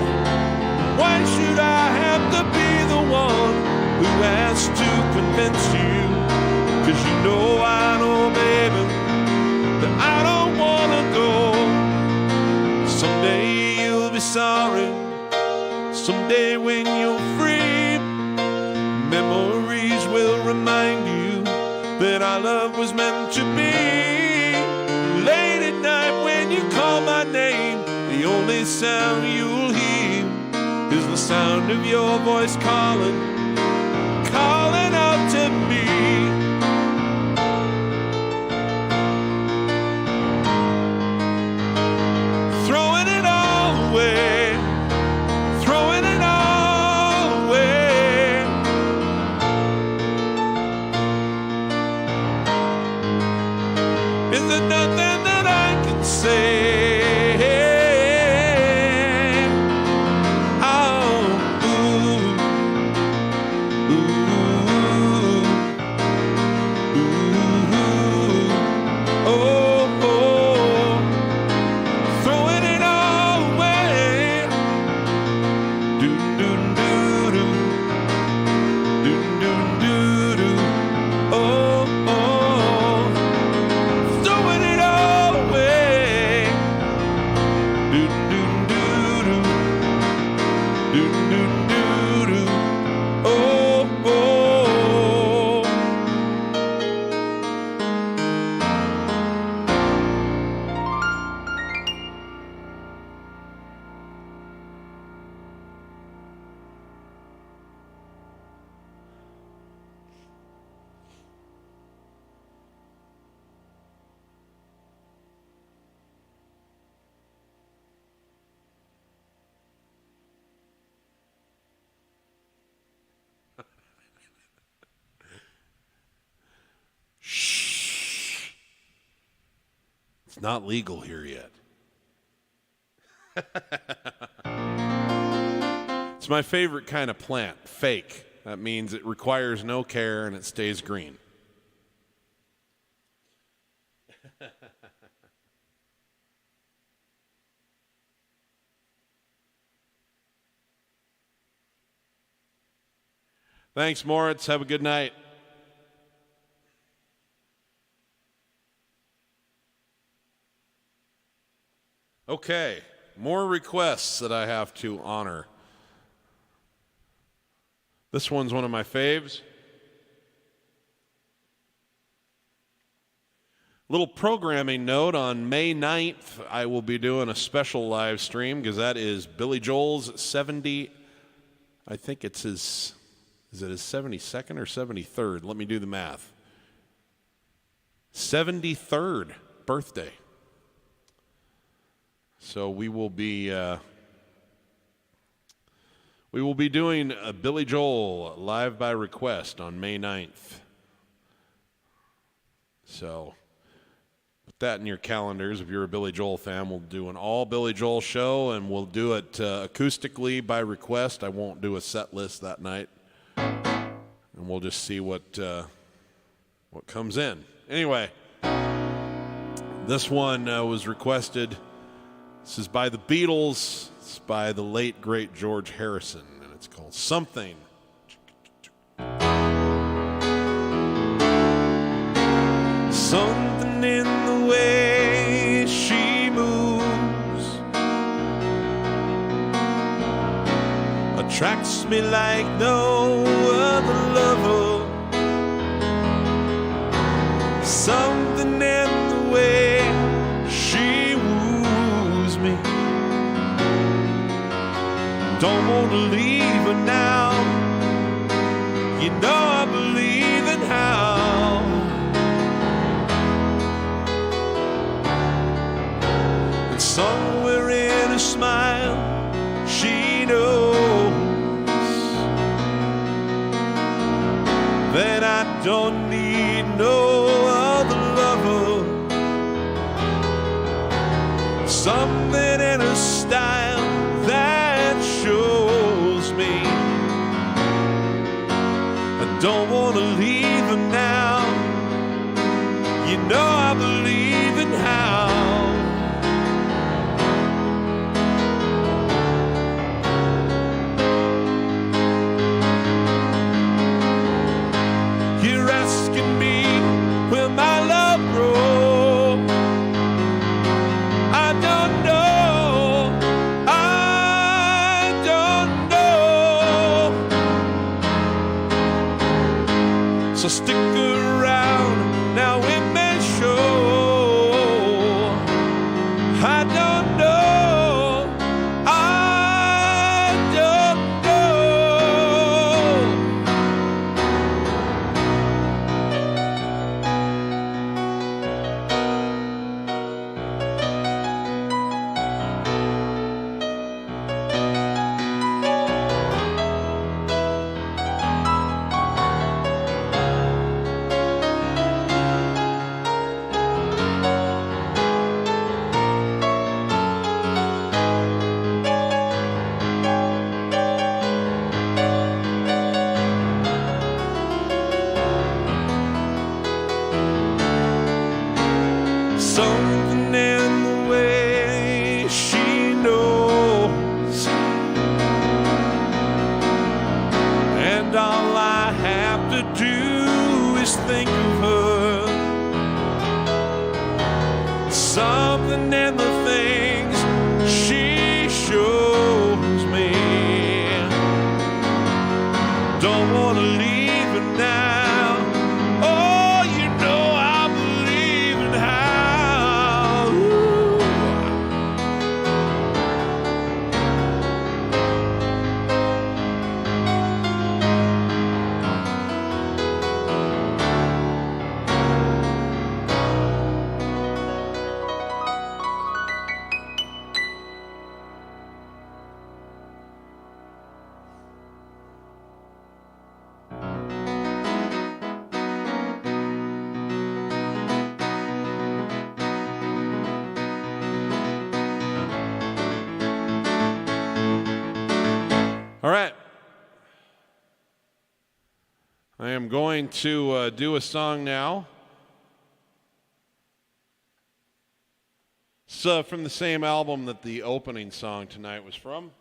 Why should I have to be the one who has to convince you? 'Cause you I know, baby, that I don't wanna go. Someday you'll be sorry, someday when you're free, memories will remind you that our love was meant to be. Late at night when you call my name, the only sound you'll hear is the sound of your voice calling out to me. Throwing it all away, throwing it all away. Is there nothing that I can say? It's not legal here yet. It's my favorite kind of plant, fake. That means it requires no care and it stays green. Thanks, Moritz. Have a good night. Okay, more requests that I have to honor. This one's one of my faves. Little programming note, on May 9th, I will be doing a special live stream because that is Billy Joel's 70, I think it's his, is it his 72nd or 73rd? Let me do the math. 73rd birthday. So we will be doing a Billy Joel live by request on May 9th. So put that in your calendars. If you're a Billy Joel fan, we'll do an all Billy Joel show, and we'll do it acoustically by request. I won't do a set list that night, and we'll just see what comes in. Anyway, this one was requested. This is by the Beatles. It's by the late, great George Harrison, and it's called Something. Something in the way she moves attracts me like no other lover. Something in the way she woos me. Don't want to leave her now. You know I believe in how. And somewhere in her smile, she knows that I don't need no other lover. Something in her style that shows me I don't want to leave her now. You know I believe in how. You're asking me Something in the way she knows, and all I have to do is think of her. Something in the things she shows me. Don't want to leave her now. Oh, you know I believe in how. Ooh. All right. I am going to do a song now. It's from the same album that the opening song tonight was from.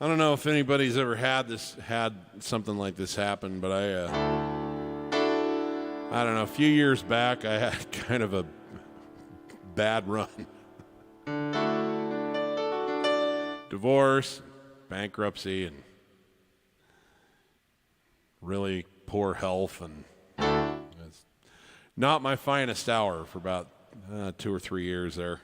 I don't know if anybody's ever had something like this happen, but I don't know, a few years back I had kind of a bad run. Divorce, bankruptcy, and really poor health, and it's not my finest hour for about 2 or 3 years there.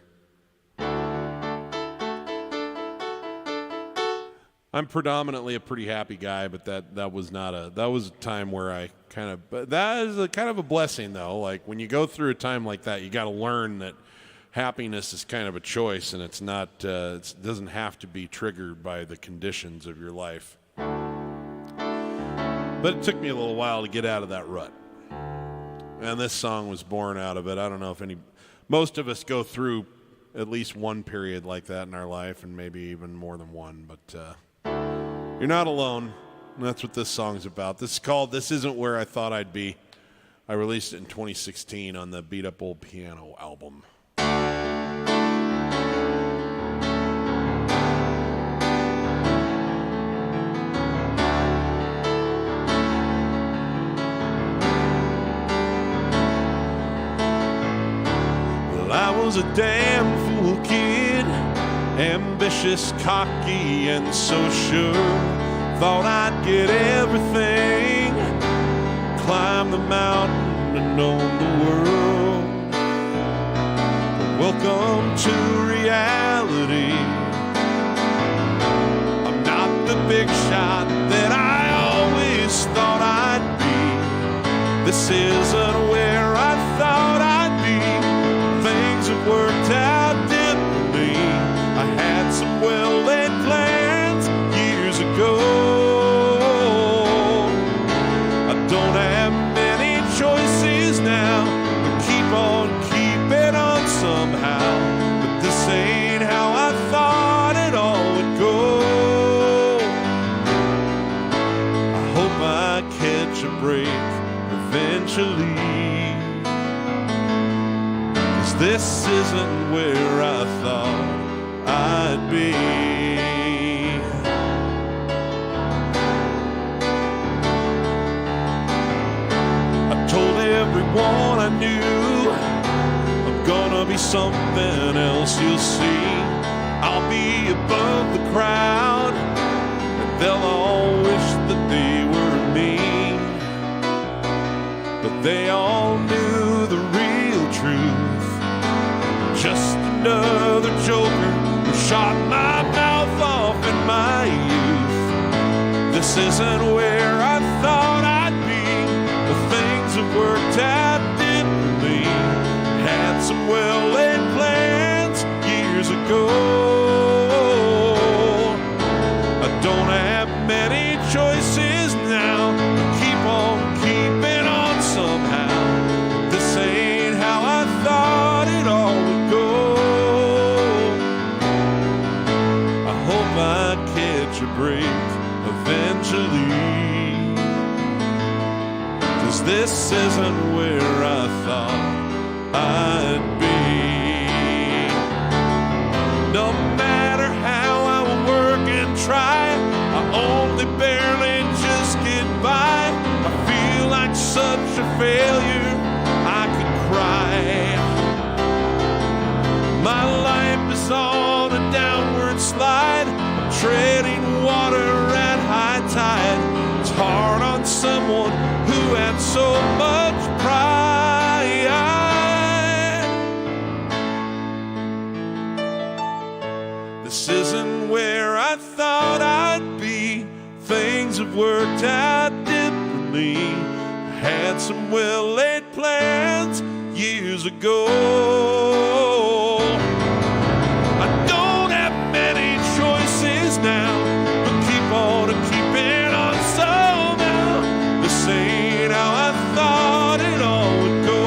I'm predominantly a pretty happy guy, but that was a time where I but that is kind of a blessing though. Like when you go through a time like that, you got to learn that happiness is kind of a choice, and it's not, it doesn't have to be triggered by the conditions of your life. But it took me a little while to get out of that rut. And this song was born out of it. I don't know if most of us go through at least one period like that in our life, and maybe even more than one, but you're not alone. And that's what this song's about. This is called This Isn't Where I Thought I'd Be. I released it in 2016 on the Beat Up Old Piano album. Well, I was a damn fool kid, ambitious, cocky, and so sure. Thought I'd get everything, climb the mountain and own the world. But welcome to reality. I'm not the big shot that I always thought I'd be. This isn't where I thought I'd be. Things have worked out differently. I had some well-laid plans years ago. I don't have many choices now, but keep on keeping on somehow. But this ain't how I thought it all would go. I hope I catch a break eventually, 'cause this isn't where I thought I'd be. I told everyone I knew I'm gonna be something else, you'll see. I'll be above the crowd, and they'll all wish that they were me. But they all knew the real truth. Just another joker who shot my mouth off in my youth. This isn't where I thought I'd be, but things have worked out differently. Had some well-laid plans years ago. I don't have many choices now, keep on keeping on somehow. This ain't how I thought it this isn't where I thought I'd be. No matter how I work and try, I only barely just get by. I feel like such a failure, I could cry. My life is on a downward slide. I'm treading water at high tide. It's hard on someone who had so much pride. This isn't where I thought I'd be. Things have worked out differently. I had some well-laid plans years ago. I don't have many choices now, but keep on keeping on somehow. This ain't how I thought it all would go.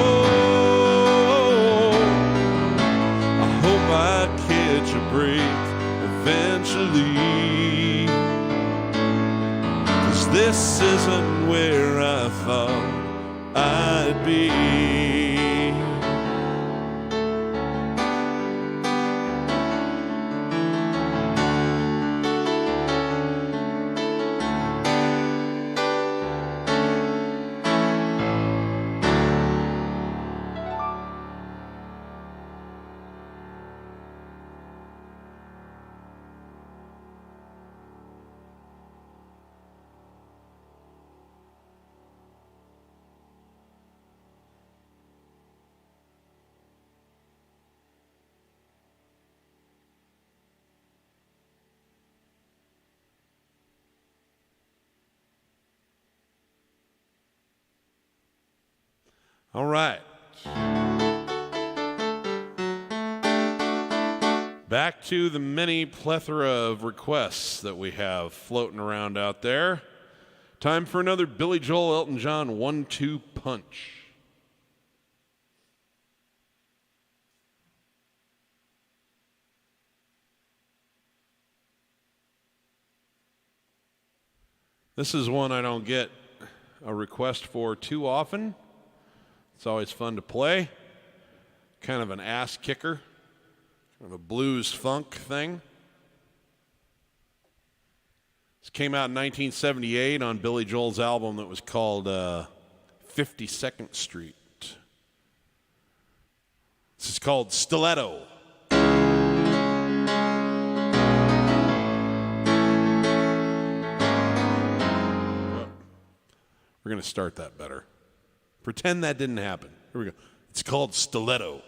I hope I catch a break eventually, 'cause this isn't where I thought I'd be. All right. Back to the many plethora of requests that we have floating around out there. Time for another Billy Joel, Elton John 1-2 punch. This is one I don't get a request for too often. It's always fun to play. Kind of an ass kicker, kind of a blues funk thing. This came out in 1978 on Billy Joel's album that was called 52nd Street. This is called Stiletto. We're going to start that better. Pretend that didn't happen. Here we go. It's called Stiletto.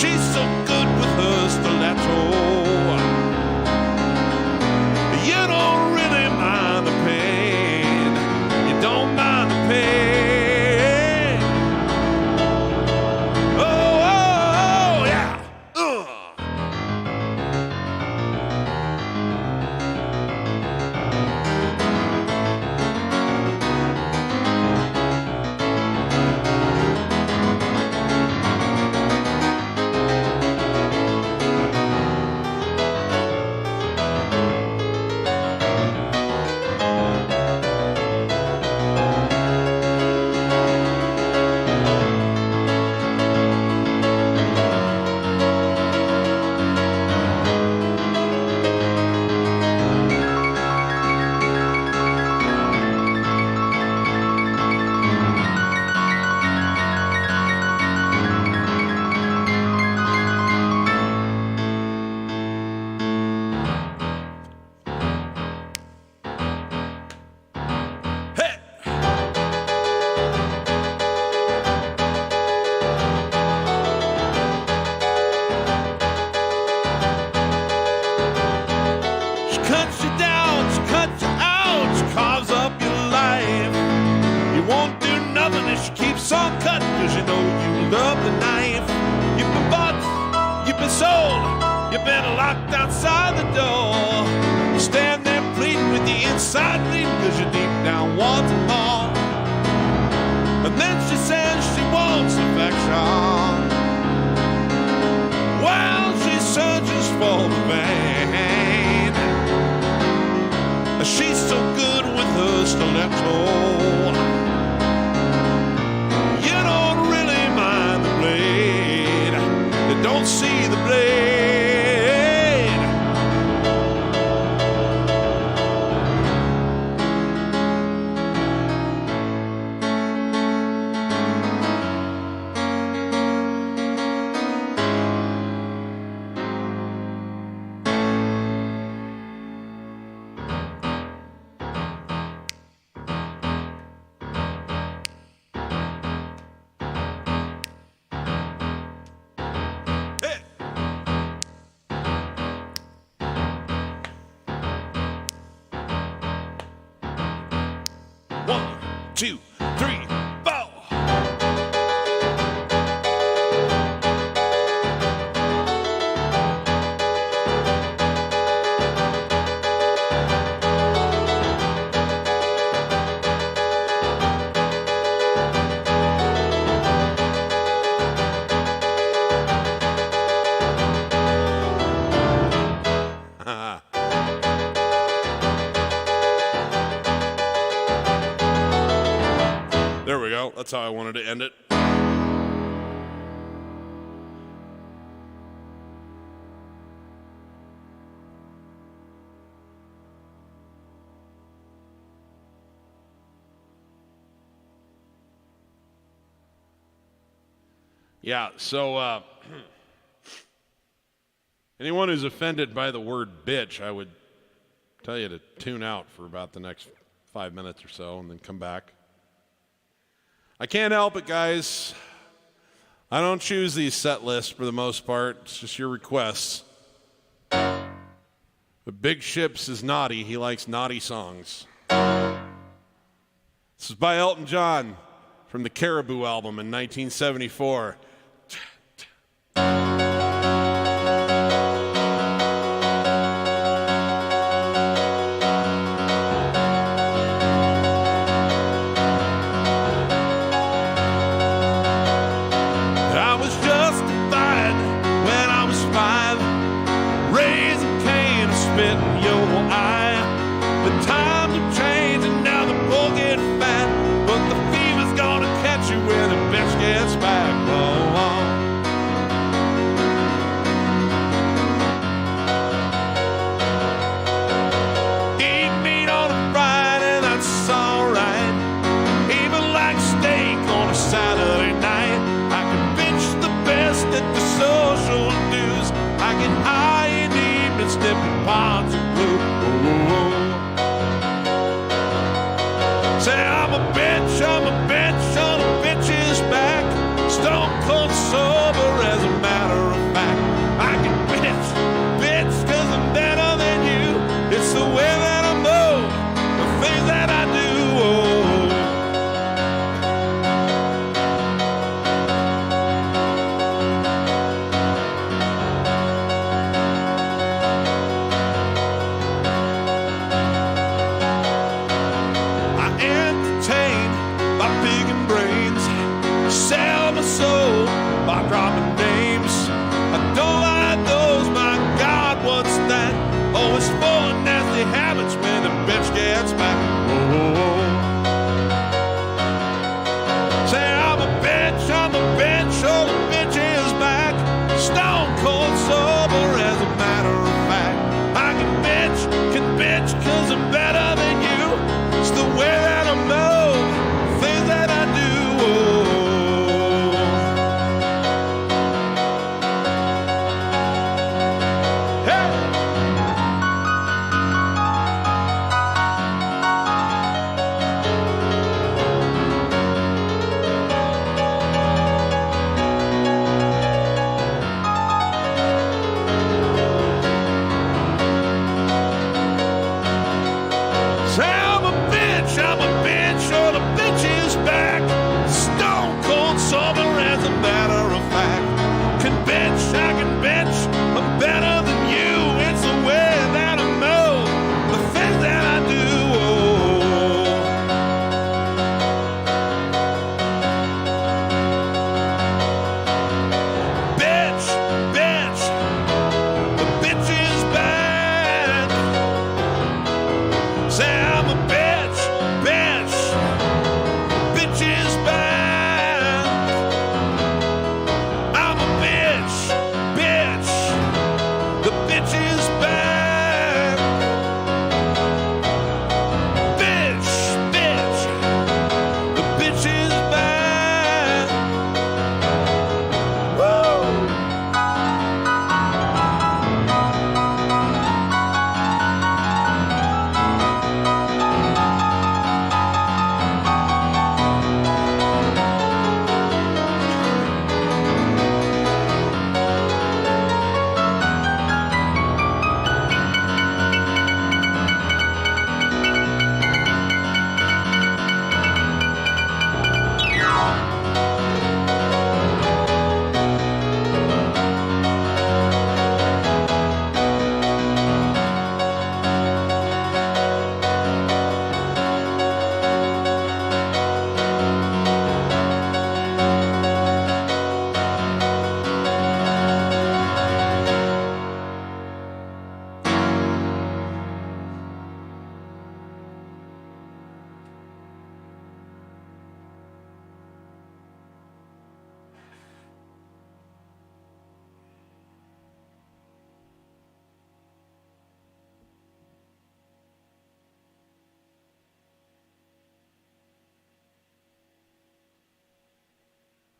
She's so good. told you've been locked outside the door. You stand there pleading with the inside bleeding cause you deep down want it more. And then she says she wants affection. While she searches for the vein, she's so good with her stiletto. You don't really mind the blade, you don't see the blade. One, two, three, four. There we go. That's how I wanted to end it. Yeah, so anyone who's offended by the word bitch, I would tell you to tune out for about the next 5 minutes or so and then come back. I can't help it, guys. I don't choose these set lists for the most part. It's just your requests. But Big Ships is naughty. He likes naughty songs. This is by Elton John from the Caribou album in 1974.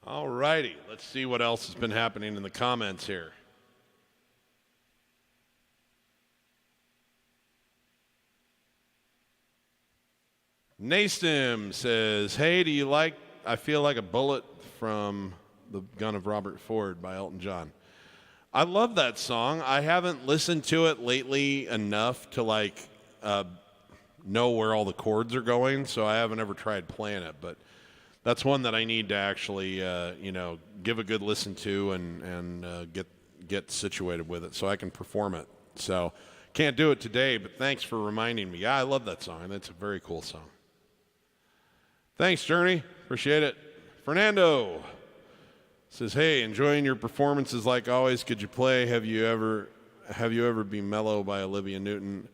All righty. Let's see what else has been happening in the comments here. Nastim says, hey, do you like I Feel Like a Bullet from The Gun of Robert Ford by Elton John? I love that song. I haven't listened to it lately enough to know where all the chords are going, so I haven't ever tried playing it. But that's one that I need to actually, give a good listen to and get situated with it so I can perform it. So can't do it today, but thanks for reminding me. Yeah, I love that song. That's a very cool song. Thanks, Journey. Appreciate it. Fernando says, hey, enjoying your performances like always. Could you play Have You Ever Been Mellow by Olivia Newton,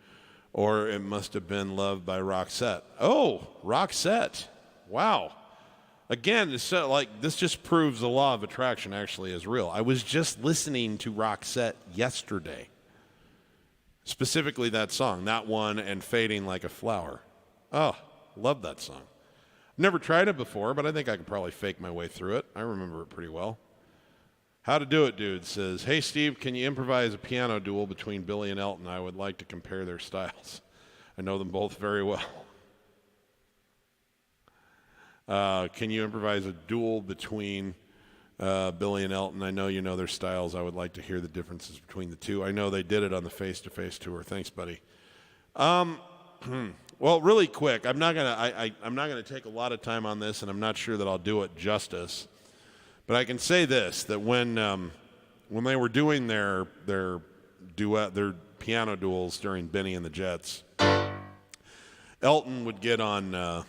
or It Must Have Been Love by Roxette? Oh, Roxette. Wow. Again, this just proves the law of attraction actually is real. I was just listening to Roxette yesterday. Specifically that song, that one and Fading Like a Flower. Oh, love that song. Never tried it before, but I think I could probably fake my way through it. I remember it pretty well. How to Do It Dude says, hey, Steve, can you improvise a piano duel between Billy and Elton? I would like to compare their styles. I know them both very well. Can you improvise a duel between Billy and Elton? I know you know their styles. I would like to hear the differences between the two. I know they did it on the face-to-face tour. Thanks, buddy. Well, really quick, I'm not gonna take a lot of time on this, and I'm not sure that I'll do it justice. But I can say this: that when they were doing their piano duels during Benny and the Jets, Elton would get on the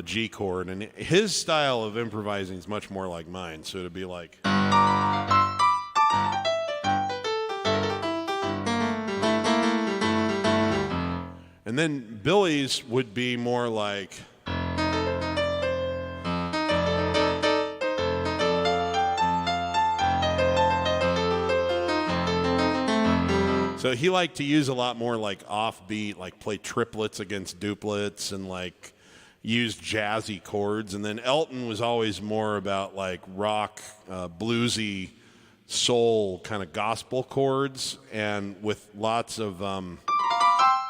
G chord, and his style of improvising is much more like mine. So it'd be like. And then Billy's would be more like. So he liked to use a lot more like offbeat, like play triplets against duplets and like use jazzy chords. And then Elton was always more about like rock, bluesy, soul kind of gospel chords and with lots of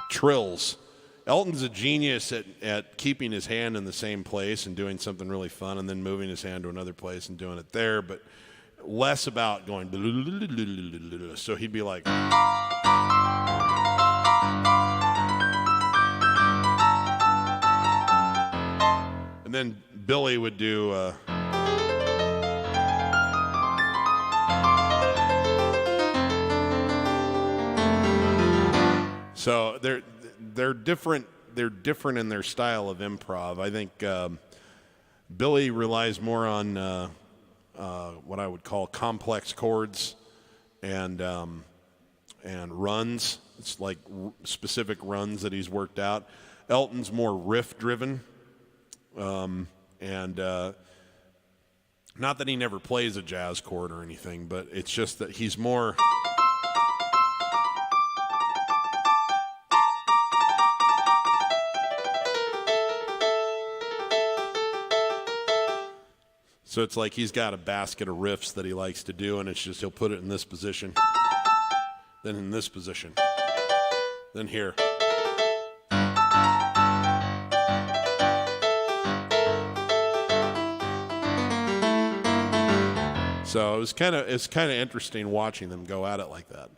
trills. Elton's a genius at keeping his hand in the same place and doing something really fun and then moving his hand to another place and doing it there, but less about going. So he'd be like. And then Billy would do. So they're different. They're different in their style of improv. I think Billy relies more on what I would call complex chords and runs. It's like specific runs that he's worked out. Elton's more riff driven, and not that he never plays a jazz chord or anything, but it's just that he's more. So it's like he's got a basket of riffs that he likes to do, and it's just he'll put it in this position, then in this position, then here. So it's kind of interesting watching them go at it like that.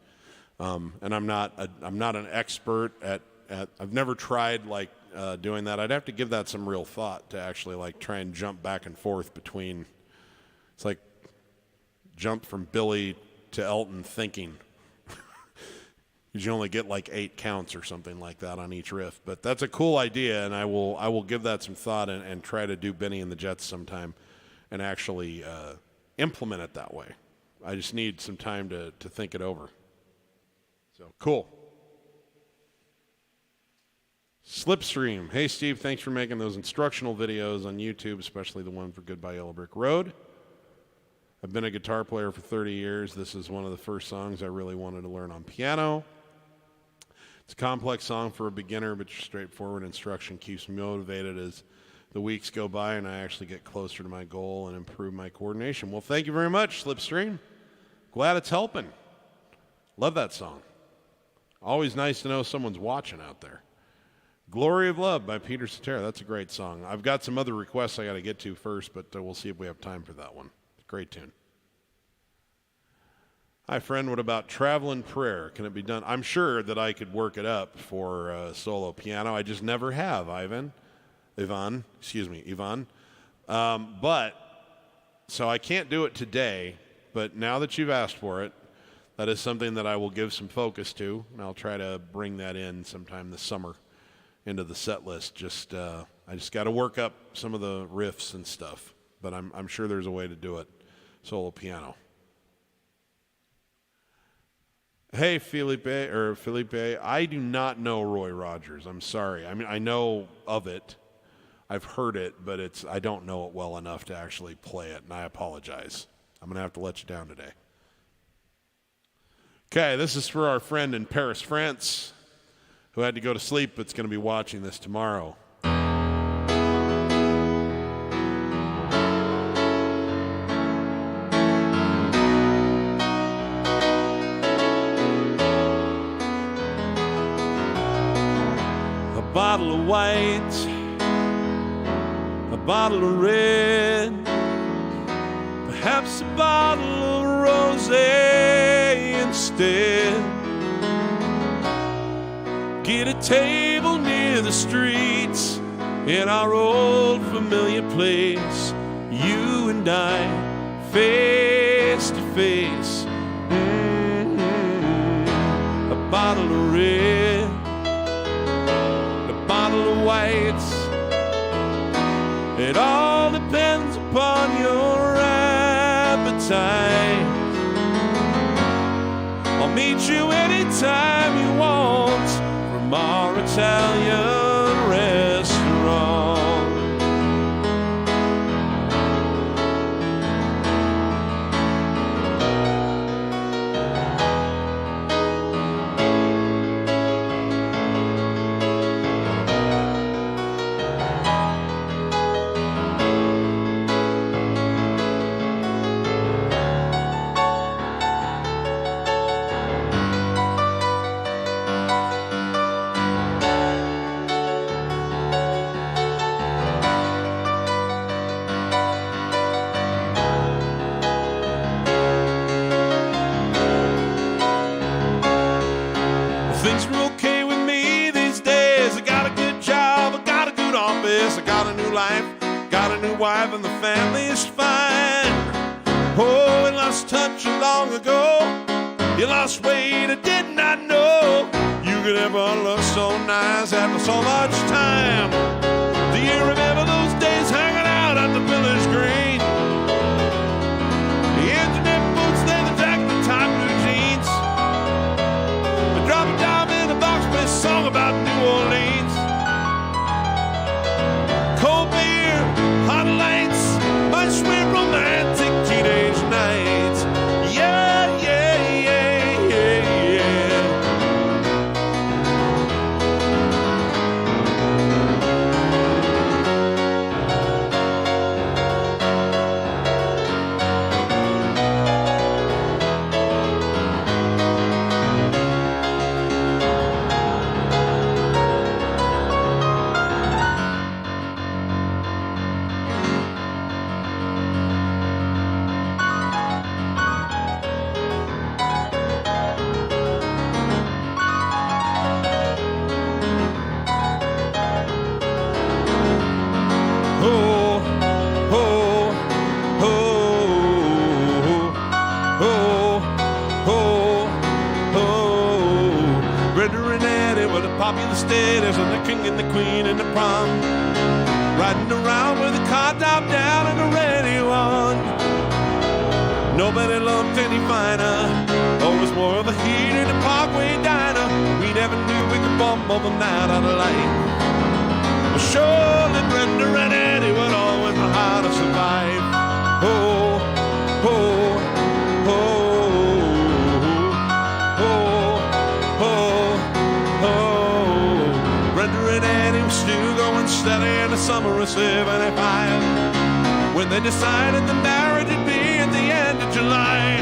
And I'm not an expert at I've never tried doing that. I'd have to give that some real thought to actually try and jump back and forth between. It's like jump from Billy to Elton thinking. Because you only get 8 counts or something like that on each riff. But that's a cool idea, and I will give that some thought and try to do Benny and the Jets sometime and actually implement it that way. I just need some time to think it over. So cool. Slipstream. Hey, Steve, thanks for making those instructional videos on YouTube, especially the one for Goodbye Yellow Brick Road. I've been a guitar player for 30 years. This is one of the first songs I really wanted to learn on piano. It's a complex song for a beginner, but your straightforward instruction keeps me motivated as the weeks go by and I actually get closer to my goal and improve my coordination. Well, thank you very much, Slipstream. Glad it's helping. Love that song. Always nice to know someone's watching out there. Glory of Love by Peter Cetera. That's a great song. I've got some other requests I got to get to first, but we'll see if we have time for that one. Great tune. Hi, friend. What about Traveling Prayer? Can it be done? I'm sure that I could work it up for solo piano. I just never have, Ivan. But, so I can't do it today, but now that you've asked for it, that is something that I will give some focus to, and I'll try to bring that in sometime this summer into the set list. I just got to work up some of the riffs and stuff, but I'm sure there's a way to do it, solo piano. Hey, Felipe, I do not know Roy Rogers. I'm sorry. I mean, I know of it. I've heard it, but I don't know it well enough to actually play it, and I apologize. I'm going to have to let you down today. Okay, this is for our friend in Paris, France, who had to go to sleep but's going to be watching this tomorrow. A bottle of white, a bottle of red, perhaps a bottle of rosé instead. Get a table near the streets in our old familiar place, you and I, face to face. A bottle of red, a bottle of white. It all depends upon your appetite. I'll meet you anytime you want from our Italian restaurant. Things are okay with me these days. I got a good job, I got a good office, I got a new life, got a new wife, and the family is fine. Oh, we lost touch long ago. You lost weight, I did not know you could ever look so nice after so much time. Do you remember those days hanging out at the village green? The engineer boots, then the jacket, the tie blue jeans. Drop it down in a box, play a song about New Orleans. Cold beer, hot lights, my sweet romantic teenage nights. Yeah, yeah, yeah, yeah, yeah. Popular status and the king and the queen and the prom, riding around with the car top down and the radio on. Nobody looked any finer, always more of a heat in the Parkway diner. We never knew we could bump all the night out of light. Well, surely Brenda and Eddie would always know how to survive. Oh, oh, oh. Still going steady and the summer is 75, when they decided the marriage would be at the end of July.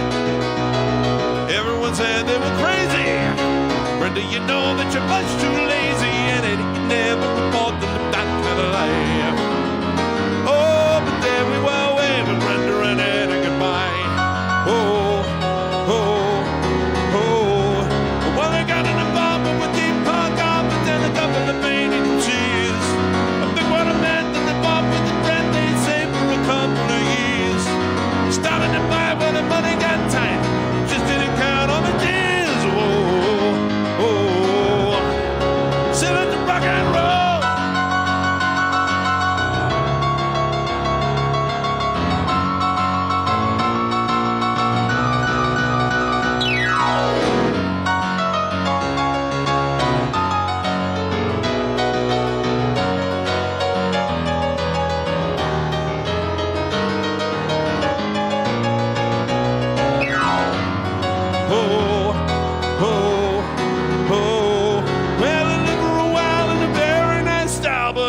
Everyone said they were crazy. Brenda, you know that you're much too lazy, and it never report to look back to the life. Oh, but there we were waving Brenda and Eddie goodbye. Oh, oh, oh. Well, they got an involvement with Deep Park off, but then a couple of painted cheese. A big one of men that they bought with the bread they saved for a couple of years. Started to buy when the money got tight. Just didn't count on the tears. Oh, oh. Sitting to rock and roll.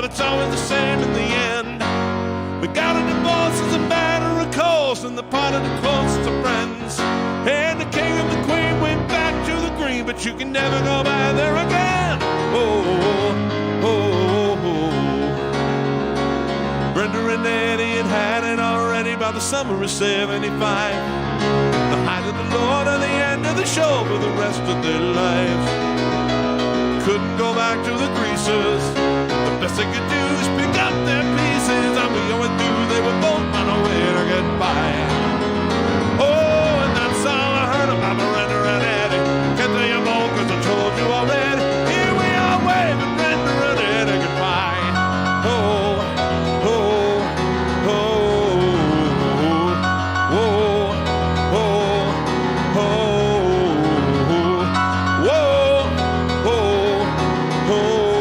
It's always the same in the end. We got a divorce as a matter of course, and the part of the closest of friends. And the king and the queen went back to the green, but you can never go by there again. Oh, oh, oh. Brenda and Eddie had it already by the summer of 75. The height of the Lord and the end of the show for the rest of their lives. Couldn't go back to the greasers. The best they could do is pick up their pieces. And we going through, they were both on their way to get by. Oh, and that's all I heard about Brenda and Eddie. Can't tell you more cause I told you already. Here we are waving Brenda and Eddie goodbye. Oh, oh, oh, oh, oh, oh, whoa, oh, oh.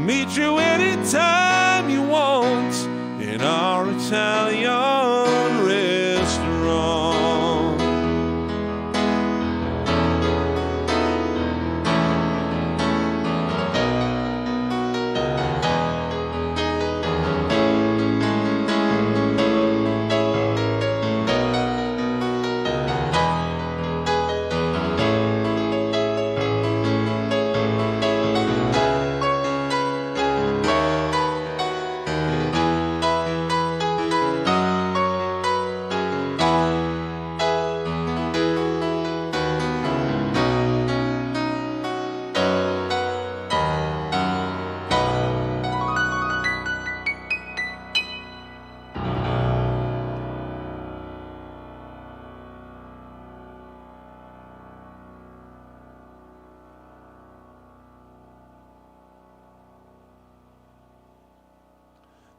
Meet you anytime you want in our Italian restaurant.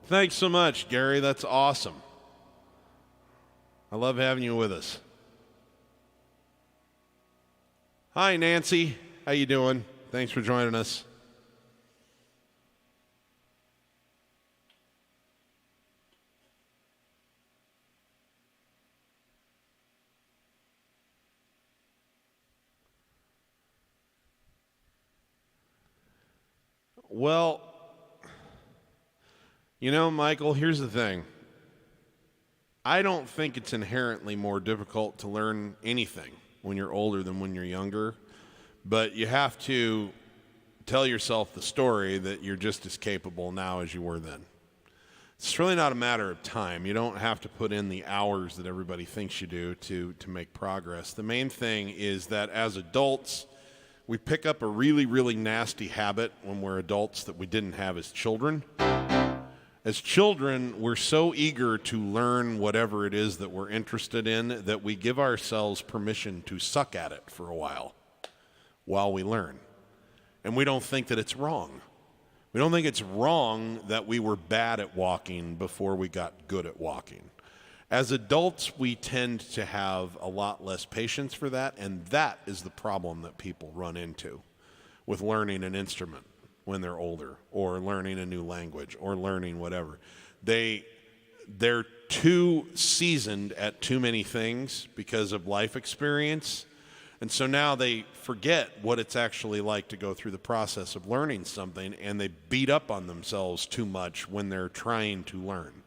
Thanks so much, Gary. That's awesome. I love having you with us. Hi, Nancy. How you doing? Thanks for joining us. Well, you know, Michael, here's the thing. I don't think it's inherently more difficult to learn anything when you're older than when you're younger, but you have to tell yourself the story that you're just as capable now as you were then. It's really not a matter of time. You don't have to put in the hours that everybody thinks you do to make progress. The main thing is that as adults, We pick up a really, really nasty habit when we're adults that we didn't have as children. As children, we're so eager to learn whatever it is that we're interested in that we give ourselves permission to suck at it for a while we learn. And we don't think that it's wrong. We don't think it's wrong that we were bad at walking before we got good at walking. As adults, we tend to have a lot less patience for that, and that is the problem that people run into with learning an instrument when they're older, or learning a new language, or learning whatever. They're too seasoned at too many things because of life experience. And so now they forget what it's actually like to go through the process of learning something, and they beat up on themselves too much when they're trying to learn.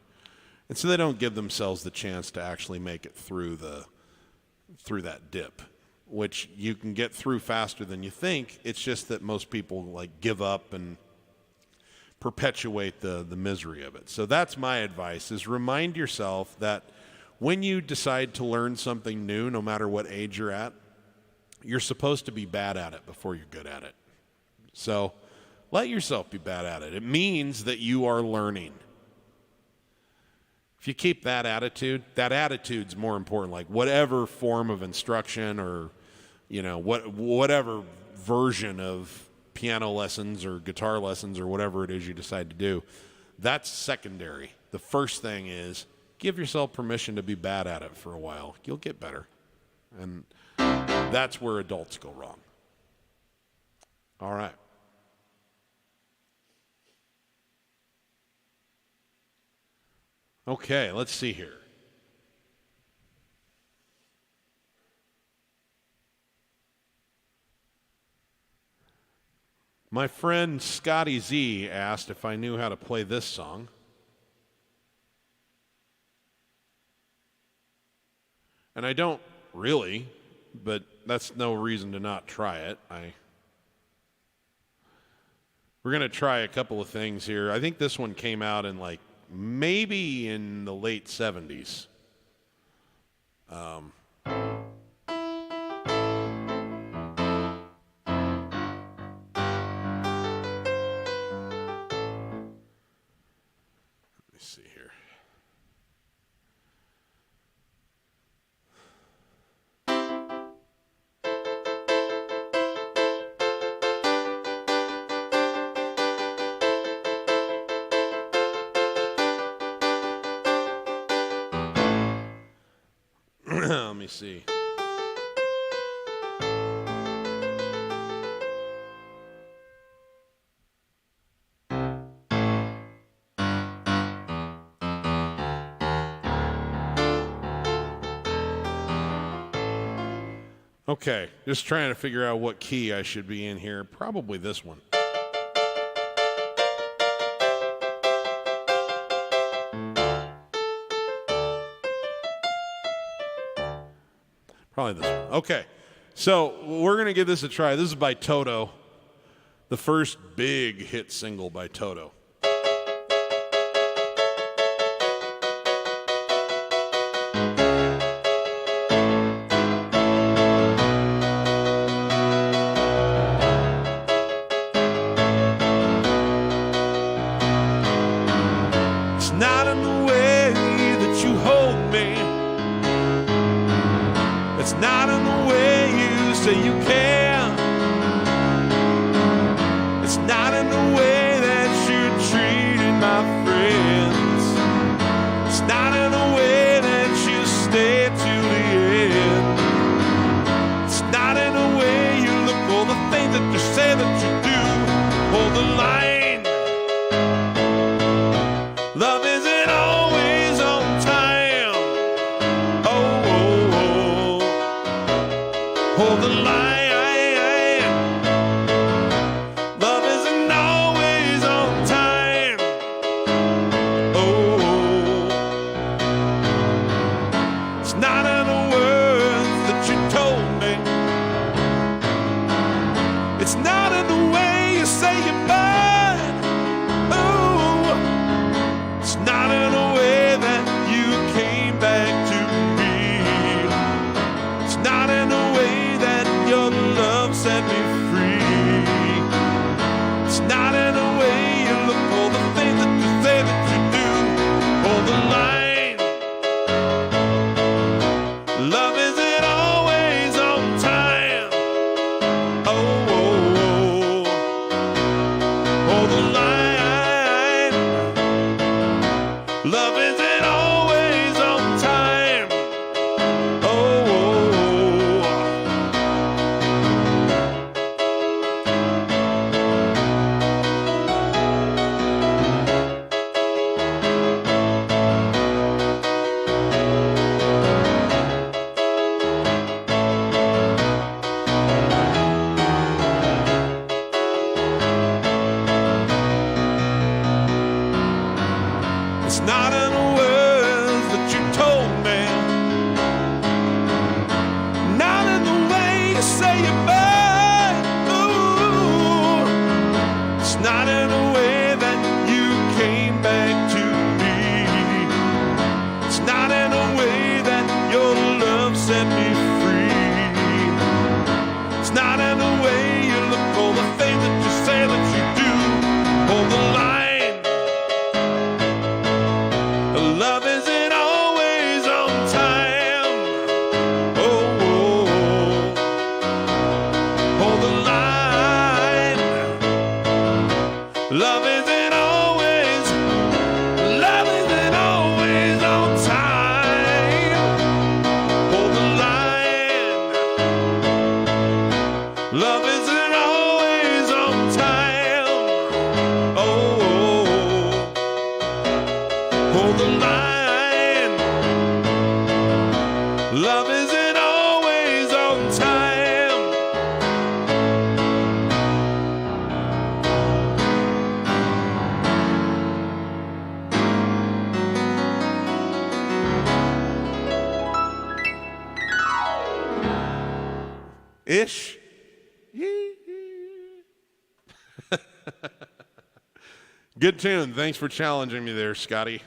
And so they don't give themselves the chance to actually make it through that dip, which you can get through faster than you think. It's just that most people like give up and perpetuate the misery of it. So that's my advice, is remind yourself that when you decide to learn something new, no matter what age you're at, you're supposed to be bad at it before you're good at it. So let yourself be bad at it. It means that you are learning. If you keep that attitude's more important. Like whatever form of instruction or, whatever version of piano lessons or guitar lessons or whatever it is you decide to do, that's secondary. The first thing is give yourself permission to be bad at it for a while. You'll get better. And that's where adults go wrong. All right. Okay, let's see here. My friend Scotty Z asked if I knew how to play this song. And I don't really, but that's no reason to not try it. We're going to try a couple of things here. I think this one came out in maybe in the late 70s. Let me see here. Let me see. Okay, just trying to figure out what key I should be in here. Probably this one. Probably this one. Okay, so we're going to give this a try. This is by Toto, the first big hit single by Toto. It's not in the way that you hold me. It's not in the way you say you care. It's not in the way that you're treating my friends. It's not in the way that you stay till the end. It's not in the way you look or the things that you say that you do. Hold the line. Love isn't always on time. Oh, oh, oh. Hold the line. isn't always on time. Oh, it's not in the words that you told me, not in the way you say you're bye. Ooh, it's not in the way that you came back to me. It's not in the way that your love set me free. It's not in the way you look, all the things that you say that you do, all the line. Love isn't always on time. Oh, hold the line. Love isn't always on time. Hold the line. Love isn't always on time. Oh, hold the line. Love isn't always on time. Ish. Good tune. Thanks for challenging me there, Scotty.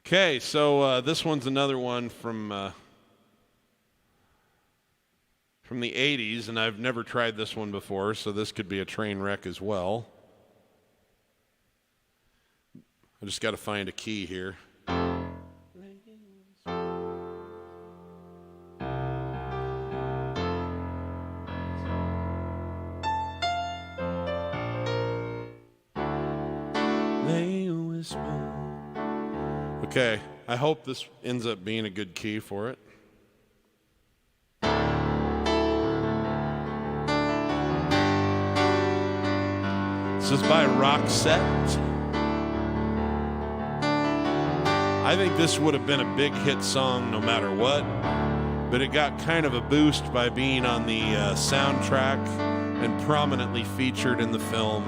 Okay, so this one's another one from the 80s, and I've never tried this one before, so this could be a train wreck as well. I just got to find a key here. They whisper. Okay, I hope this ends up being a good key for it. This is by Roxette. I think this would have been a big hit song no matter what, but it got kind of a boost by being on the soundtrack and prominently featured in the film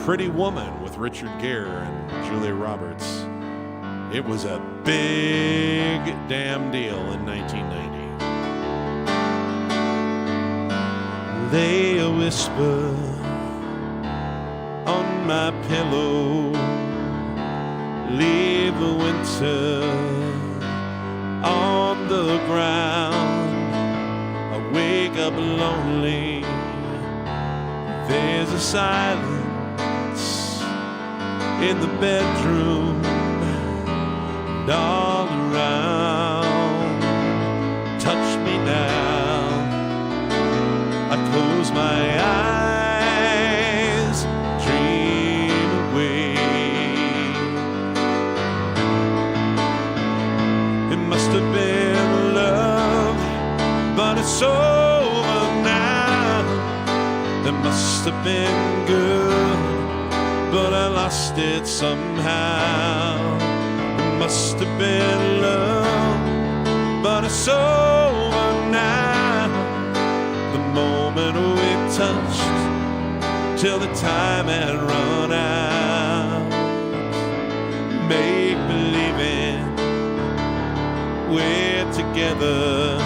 Pretty Woman with Richard Gere and Julia Roberts. It was a big damn deal in 1990. They whisper on my pillow, leave the winter on the ground. I wake up lonely, there's a silence in the bedroom and all around. Touch me now, I close my eyes, dream away. It must have been love, but it's over now. It must have been good, but I lost it somehow. It must have been love, but it's over now. The moment we touched, till the time had run out. Make believing we're together,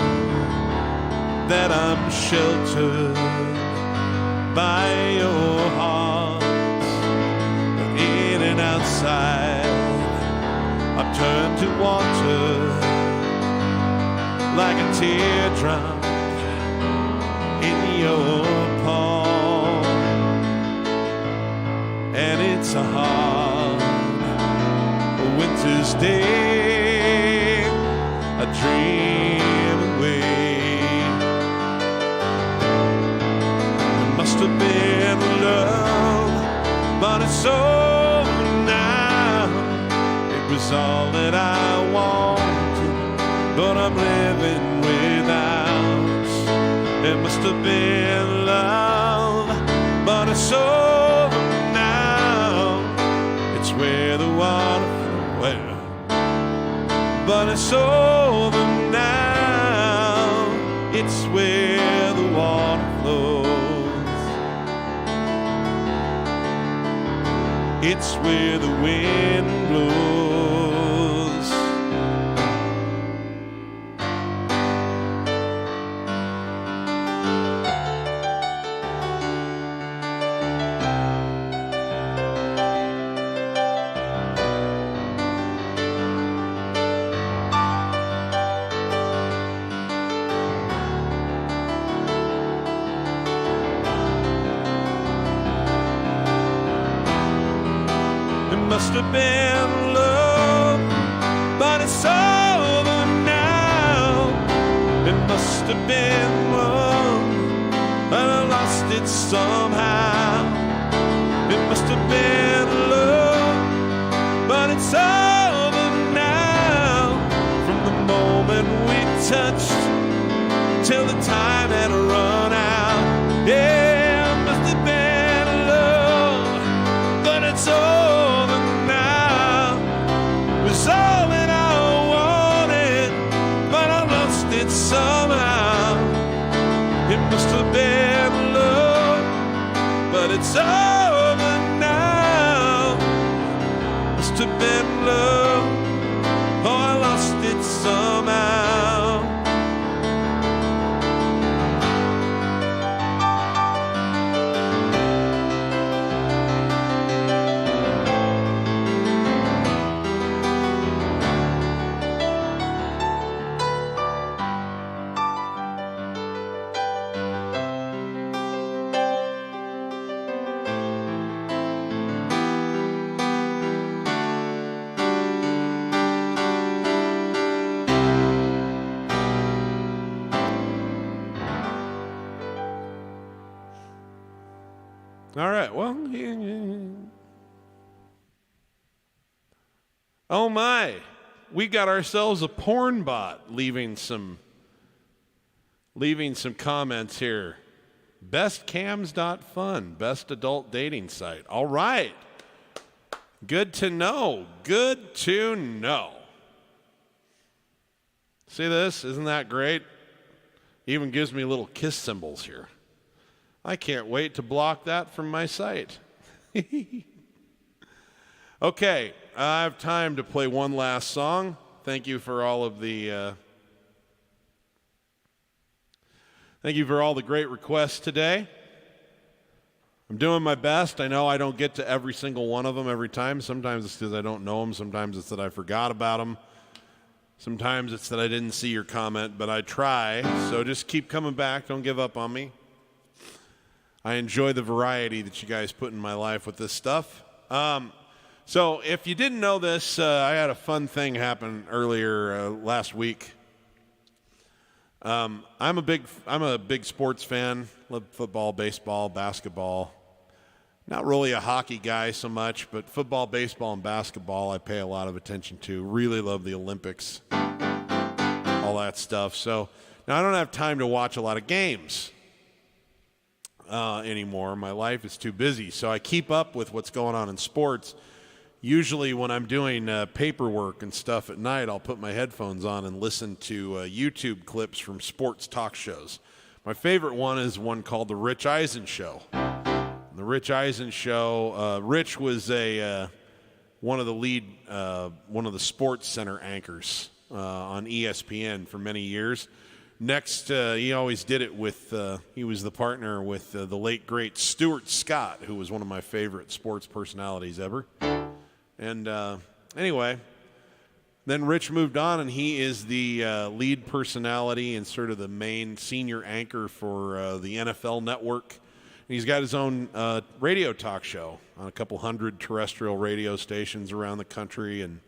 that I'm sheltered by your heart. But in and outside, I've turned to water, like a teardrop in your palm. And it's a hard winter's day, a dream away. have been love, but it's over now. It was all that I wanted, but I'm living without. It must have been love, but it's over now. It's where the water flows, but it's over now. It's where the water flows. It's where the wind blows. Must have been love, but it's over now. It must have been love, but I lost it somehow. It must have been love, but it's over now. From the moment we touched till the time had run out. Yeah, it must have been love, but it's over. It's all that I wanted, but I lost it somehow. It must have been love, but it's over now. Must have been love, oh, I lost it somehow. All right, well, oh my, we got ourselves a porn bot leaving some comments here. Bestcams.fun, best adult dating site. All right, good to know, good to know. See this, isn't that great? Even gives me little kiss symbols here. I can't wait to block that from my site. Okay, I have time to play one last song. Thank you for all of the great requests today. I'm doing my best. I know I don't get to every single one of them every time. Sometimes it's because I don't know them. Sometimes it's that I forgot about them. Sometimes it's that I didn't see your comment, but I try. So just keep coming back. Don't give up on me. I enjoy the variety that you guys put in my life with this stuff. So if you didn't know this, I had a fun thing happen earlier last week. I'm a big sports fan. Love football, baseball, basketball. Not really a hockey guy so much, but football, baseball, and basketball I pay a lot of attention to. Really love the Olympics, all that stuff. So now I don't have time to watch a lot of games anymore. My life is too busy. So I keep up with what's going on in sports. Usually when I'm doing paperwork and stuff at night, I'll put my headphones on and listen to YouTube clips from sports talk shows. My favorite one is one called The Rich Eisen Show. The Rich Eisen Show, Rich was one of the Sports Center anchors on ESPN for many years. Next, he always did it with, he was the partner with the late, great Stuart Scott, who was one of my favorite sports personalities ever. And anyway, then Rich moved on, and he is the lead personality and sort of the main senior anchor for the NFL Network. And he's got his own radio talk show on a couple hundred terrestrial radio stations around the country, and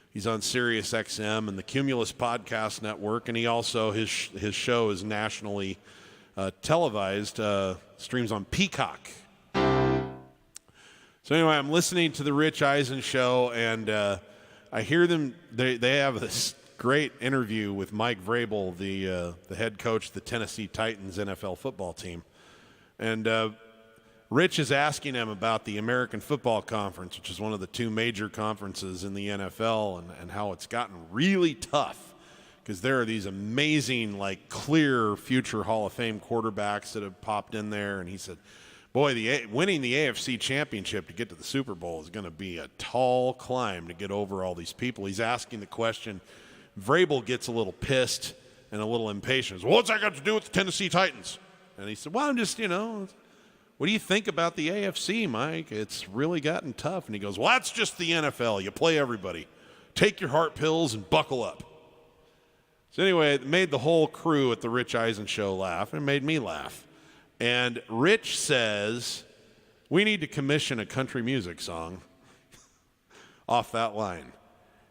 he's on Sirius XM and the Cumulus Podcast Network, and he also his show is nationally televised, streams on Peacock. So anyway, I'm listening to the Rich Eisen show, and I hear them. They have this great interview with Mike Vrabel, the head coach of the Tennessee Titans NFL football team, and Rich is asking him about the American Football Conference, which is one of the two major conferences in the NFL, and how it's gotten really tough because there are these amazing, like, clear future Hall of Fame quarterbacks that have popped in there, and he said, boy, winning the AFC Championship to get to the Super Bowl is going to be a tall climb to get over all these people. He's asking the question. Vrabel gets a little pissed and a little impatient. Well, what's that got to do with the Tennessee Titans? And he said, well, I'm just, what do you think about the AFC, Mike? It's really gotten tough. And he goes, well, that's just the NFL. You play everybody. Take your heart pills and buckle up. So anyway, it made the whole crew at the Rich Eisen show laugh, and it made me laugh. And Rich says, we need to commission a country music song off that line.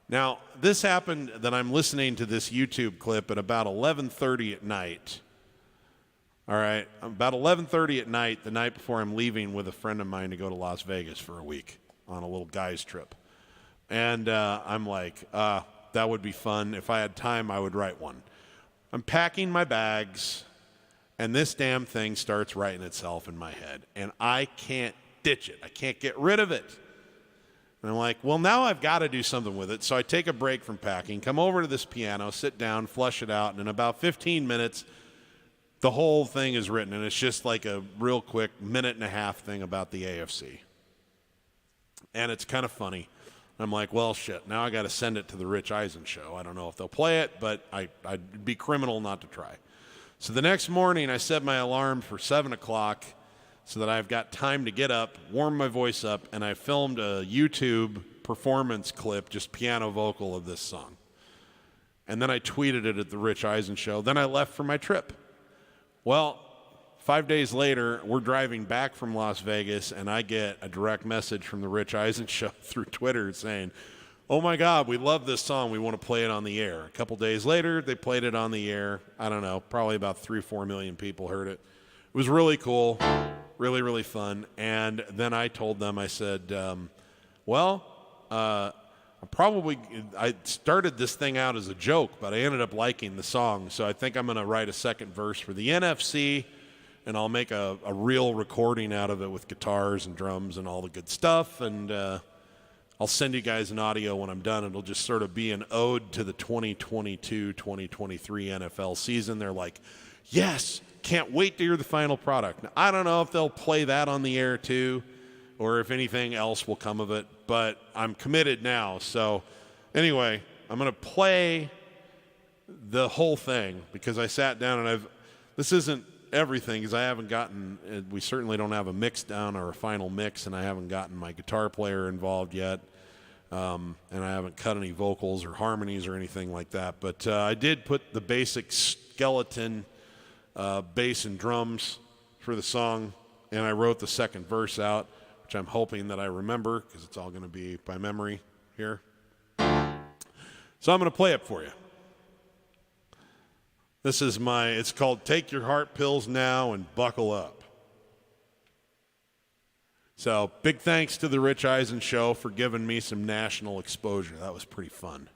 Now, this happened that I'm listening to this YouTube clip at about 11:30 at night. All right, about 11:30 at night, the night before I'm leaving with a friend of mine to go to Las Vegas for a week on a little guy's trip. And I'm like, that would be fun. If I had time, I would write one. I'm packing my bags. And this damn thing starts writing itself in my head. And I can't ditch it. I can't get rid of it. And I'm like, well, now I've got to do something with it. So I take a break from packing, come over to this piano, sit down, flush it out. And in about 15 minutes, the whole thing is written. And it's just like a real quick minute-and-a-half thing about the AFC. And it's kind of funny. I'm like, well, shit, now I got to send it to the Rich Eisen show. I don't know if they'll play it, but I'd be criminal not to try. So the next morning, I set my alarm for 7 o'clock so that I've got time to get up, warm my voice up, and I filmed a YouTube performance clip, just piano vocal of this song. And then I tweeted it at the Rich Eisen show. Then I left for my trip. Well, 5 days later, we're driving back from Las Vegas, and I get a direct message from the Rich Eisen show through Twitter saying, oh, my God, we love this song. We want to play it on the air. A couple days later, they played it on the air. I don't know, probably about 3 or 4 million people heard it. It was really cool, really, really fun. And then I told them, I said, I started this thing out as a joke, but I ended up liking the song. So I think I'm going to write a second verse for the NFC, and I'll make a real recording out of it with guitars and drums and all the good stuff. And I'll send you guys an audio when I'm done. It'll just sort of be an ode to the 2022-2023 NFL season. They're like, yes, can't wait to hear the final product. Now, I don't know if they'll play that on the air too or if anything else will come of it, but I'm committed now. So anyway, I'm going to play the whole thing because I sat down and this isn't everything because I haven't gotten, we certainly don't have a mix down or a final mix, and I haven't gotten my guitar player involved yet. And I haven't cut any vocals or harmonies or anything like that. But I did put the basic skeleton bass and drums for the song, and I wrote the second verse out, which I'm hoping that I remember because it's all going to be by memory here. So I'm going to play it for you. This is it's called Take Your Heart Pills Now and Buckle Up. So big thanks to the Rich Eisen show for giving me some national exposure. That was pretty fun.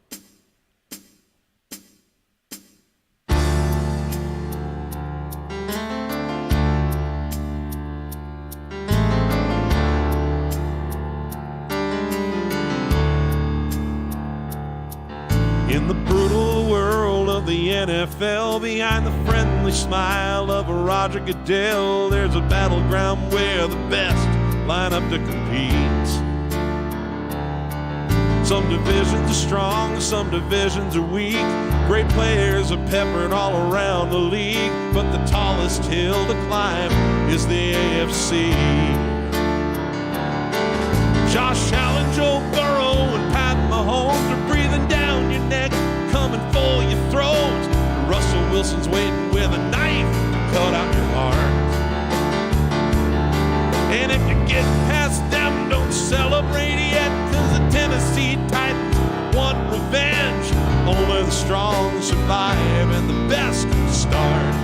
In the brutal world of the NFL, behind the friendly smile of a Roger Goodell, there's a battleground where the best line up to compete. Some divisions are strong, some divisions are weak. Great players are peppered all around the league, but the tallest hill to climb is the AFC. Josh Allen, Joe Burrow, and Pat Mahomes are breathing down your neck, coming for your throat. And Russell Wilson's waiting with a knife to cut out your heart. And if you get past them, don't celebrate yet, 'cause the Tennessee Titans want revenge. Only the strong survive and the best start.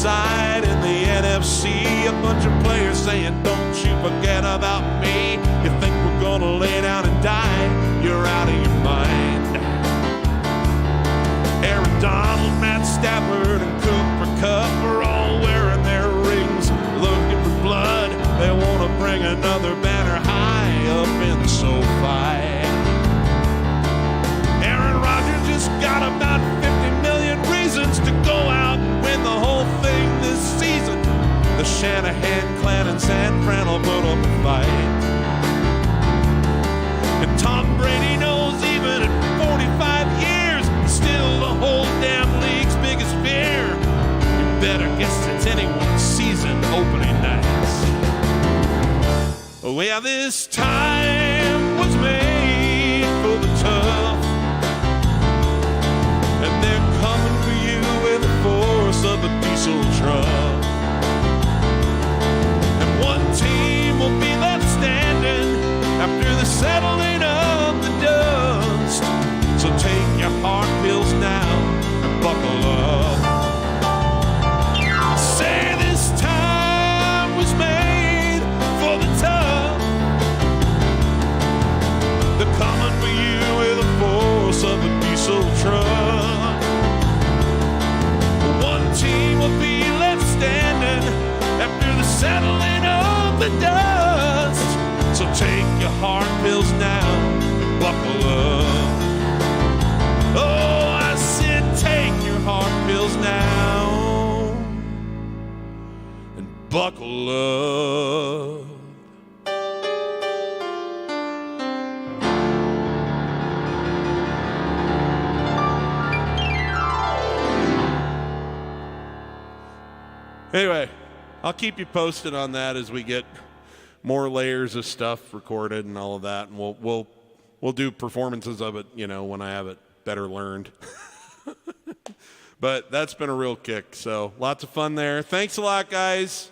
side in the NFC. A bunch of players saying, don't you forget about me. You think we're gonna lay down and die? You're out of your mind. Aaron Donald, Matt Stafford, and Cooper Kupp are all wearing their rings, looking for blood. They want to bring another banner high up in SoFi. Aaron Rodgers just got about 50 million reasons to go out and win the whole thing this season. The Shanahan clan in San Fran will put up a fight. And Tom Brady knows even at 45 years, he's still the whole damn league's biggest fear. You better guess it's anyone's season opening nights. Oh yeah, this time was made for the tough, and they're coming for you with the force of a diesel truck. And one team will be left standing after the settling of the dust. So take your hard pills now and buckle up. Say this time was made for the tough. They're coming for you with the force of a diesel truck. One team will be left standing after the settling of the dust. So take your hard pills now and buckle up. Oh, I said take your hard pills now and buckle up. Anyway, I'll keep you posted on that as we get more layers of stuff recorded and all of that, and we'll do performances of it, you know, when I have it better learned. But that's been a real kick, so lots of fun there. Thanks a lot, guys.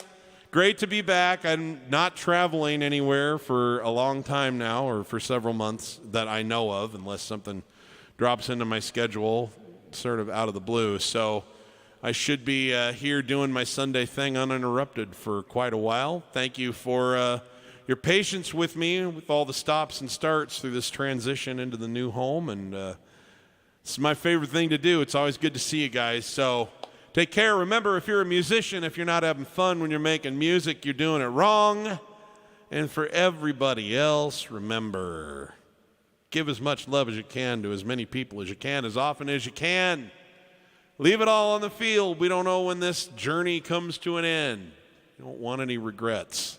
Great to be back. I'm not traveling anywhere for a long time now, or for several months that I know of, unless something drops into my schedule sort of out of the blue. So I should be here doing my Sunday thing uninterrupted for quite a while. Thank you for your patience with me with all the stops and starts through this transition into the new home. And it's my favorite thing to do. It's always good to see you guys. So take care. Remember, if you're a musician, if you're not having fun when you're making music, you're doing it wrong. And for everybody else, remember, give as much love as you can to as many people as you can, as often as you can. Leave it all on the field. We don't know when this journey comes to an end. You don't want any regrets.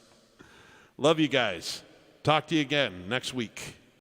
Love you guys. Talk to you again next week.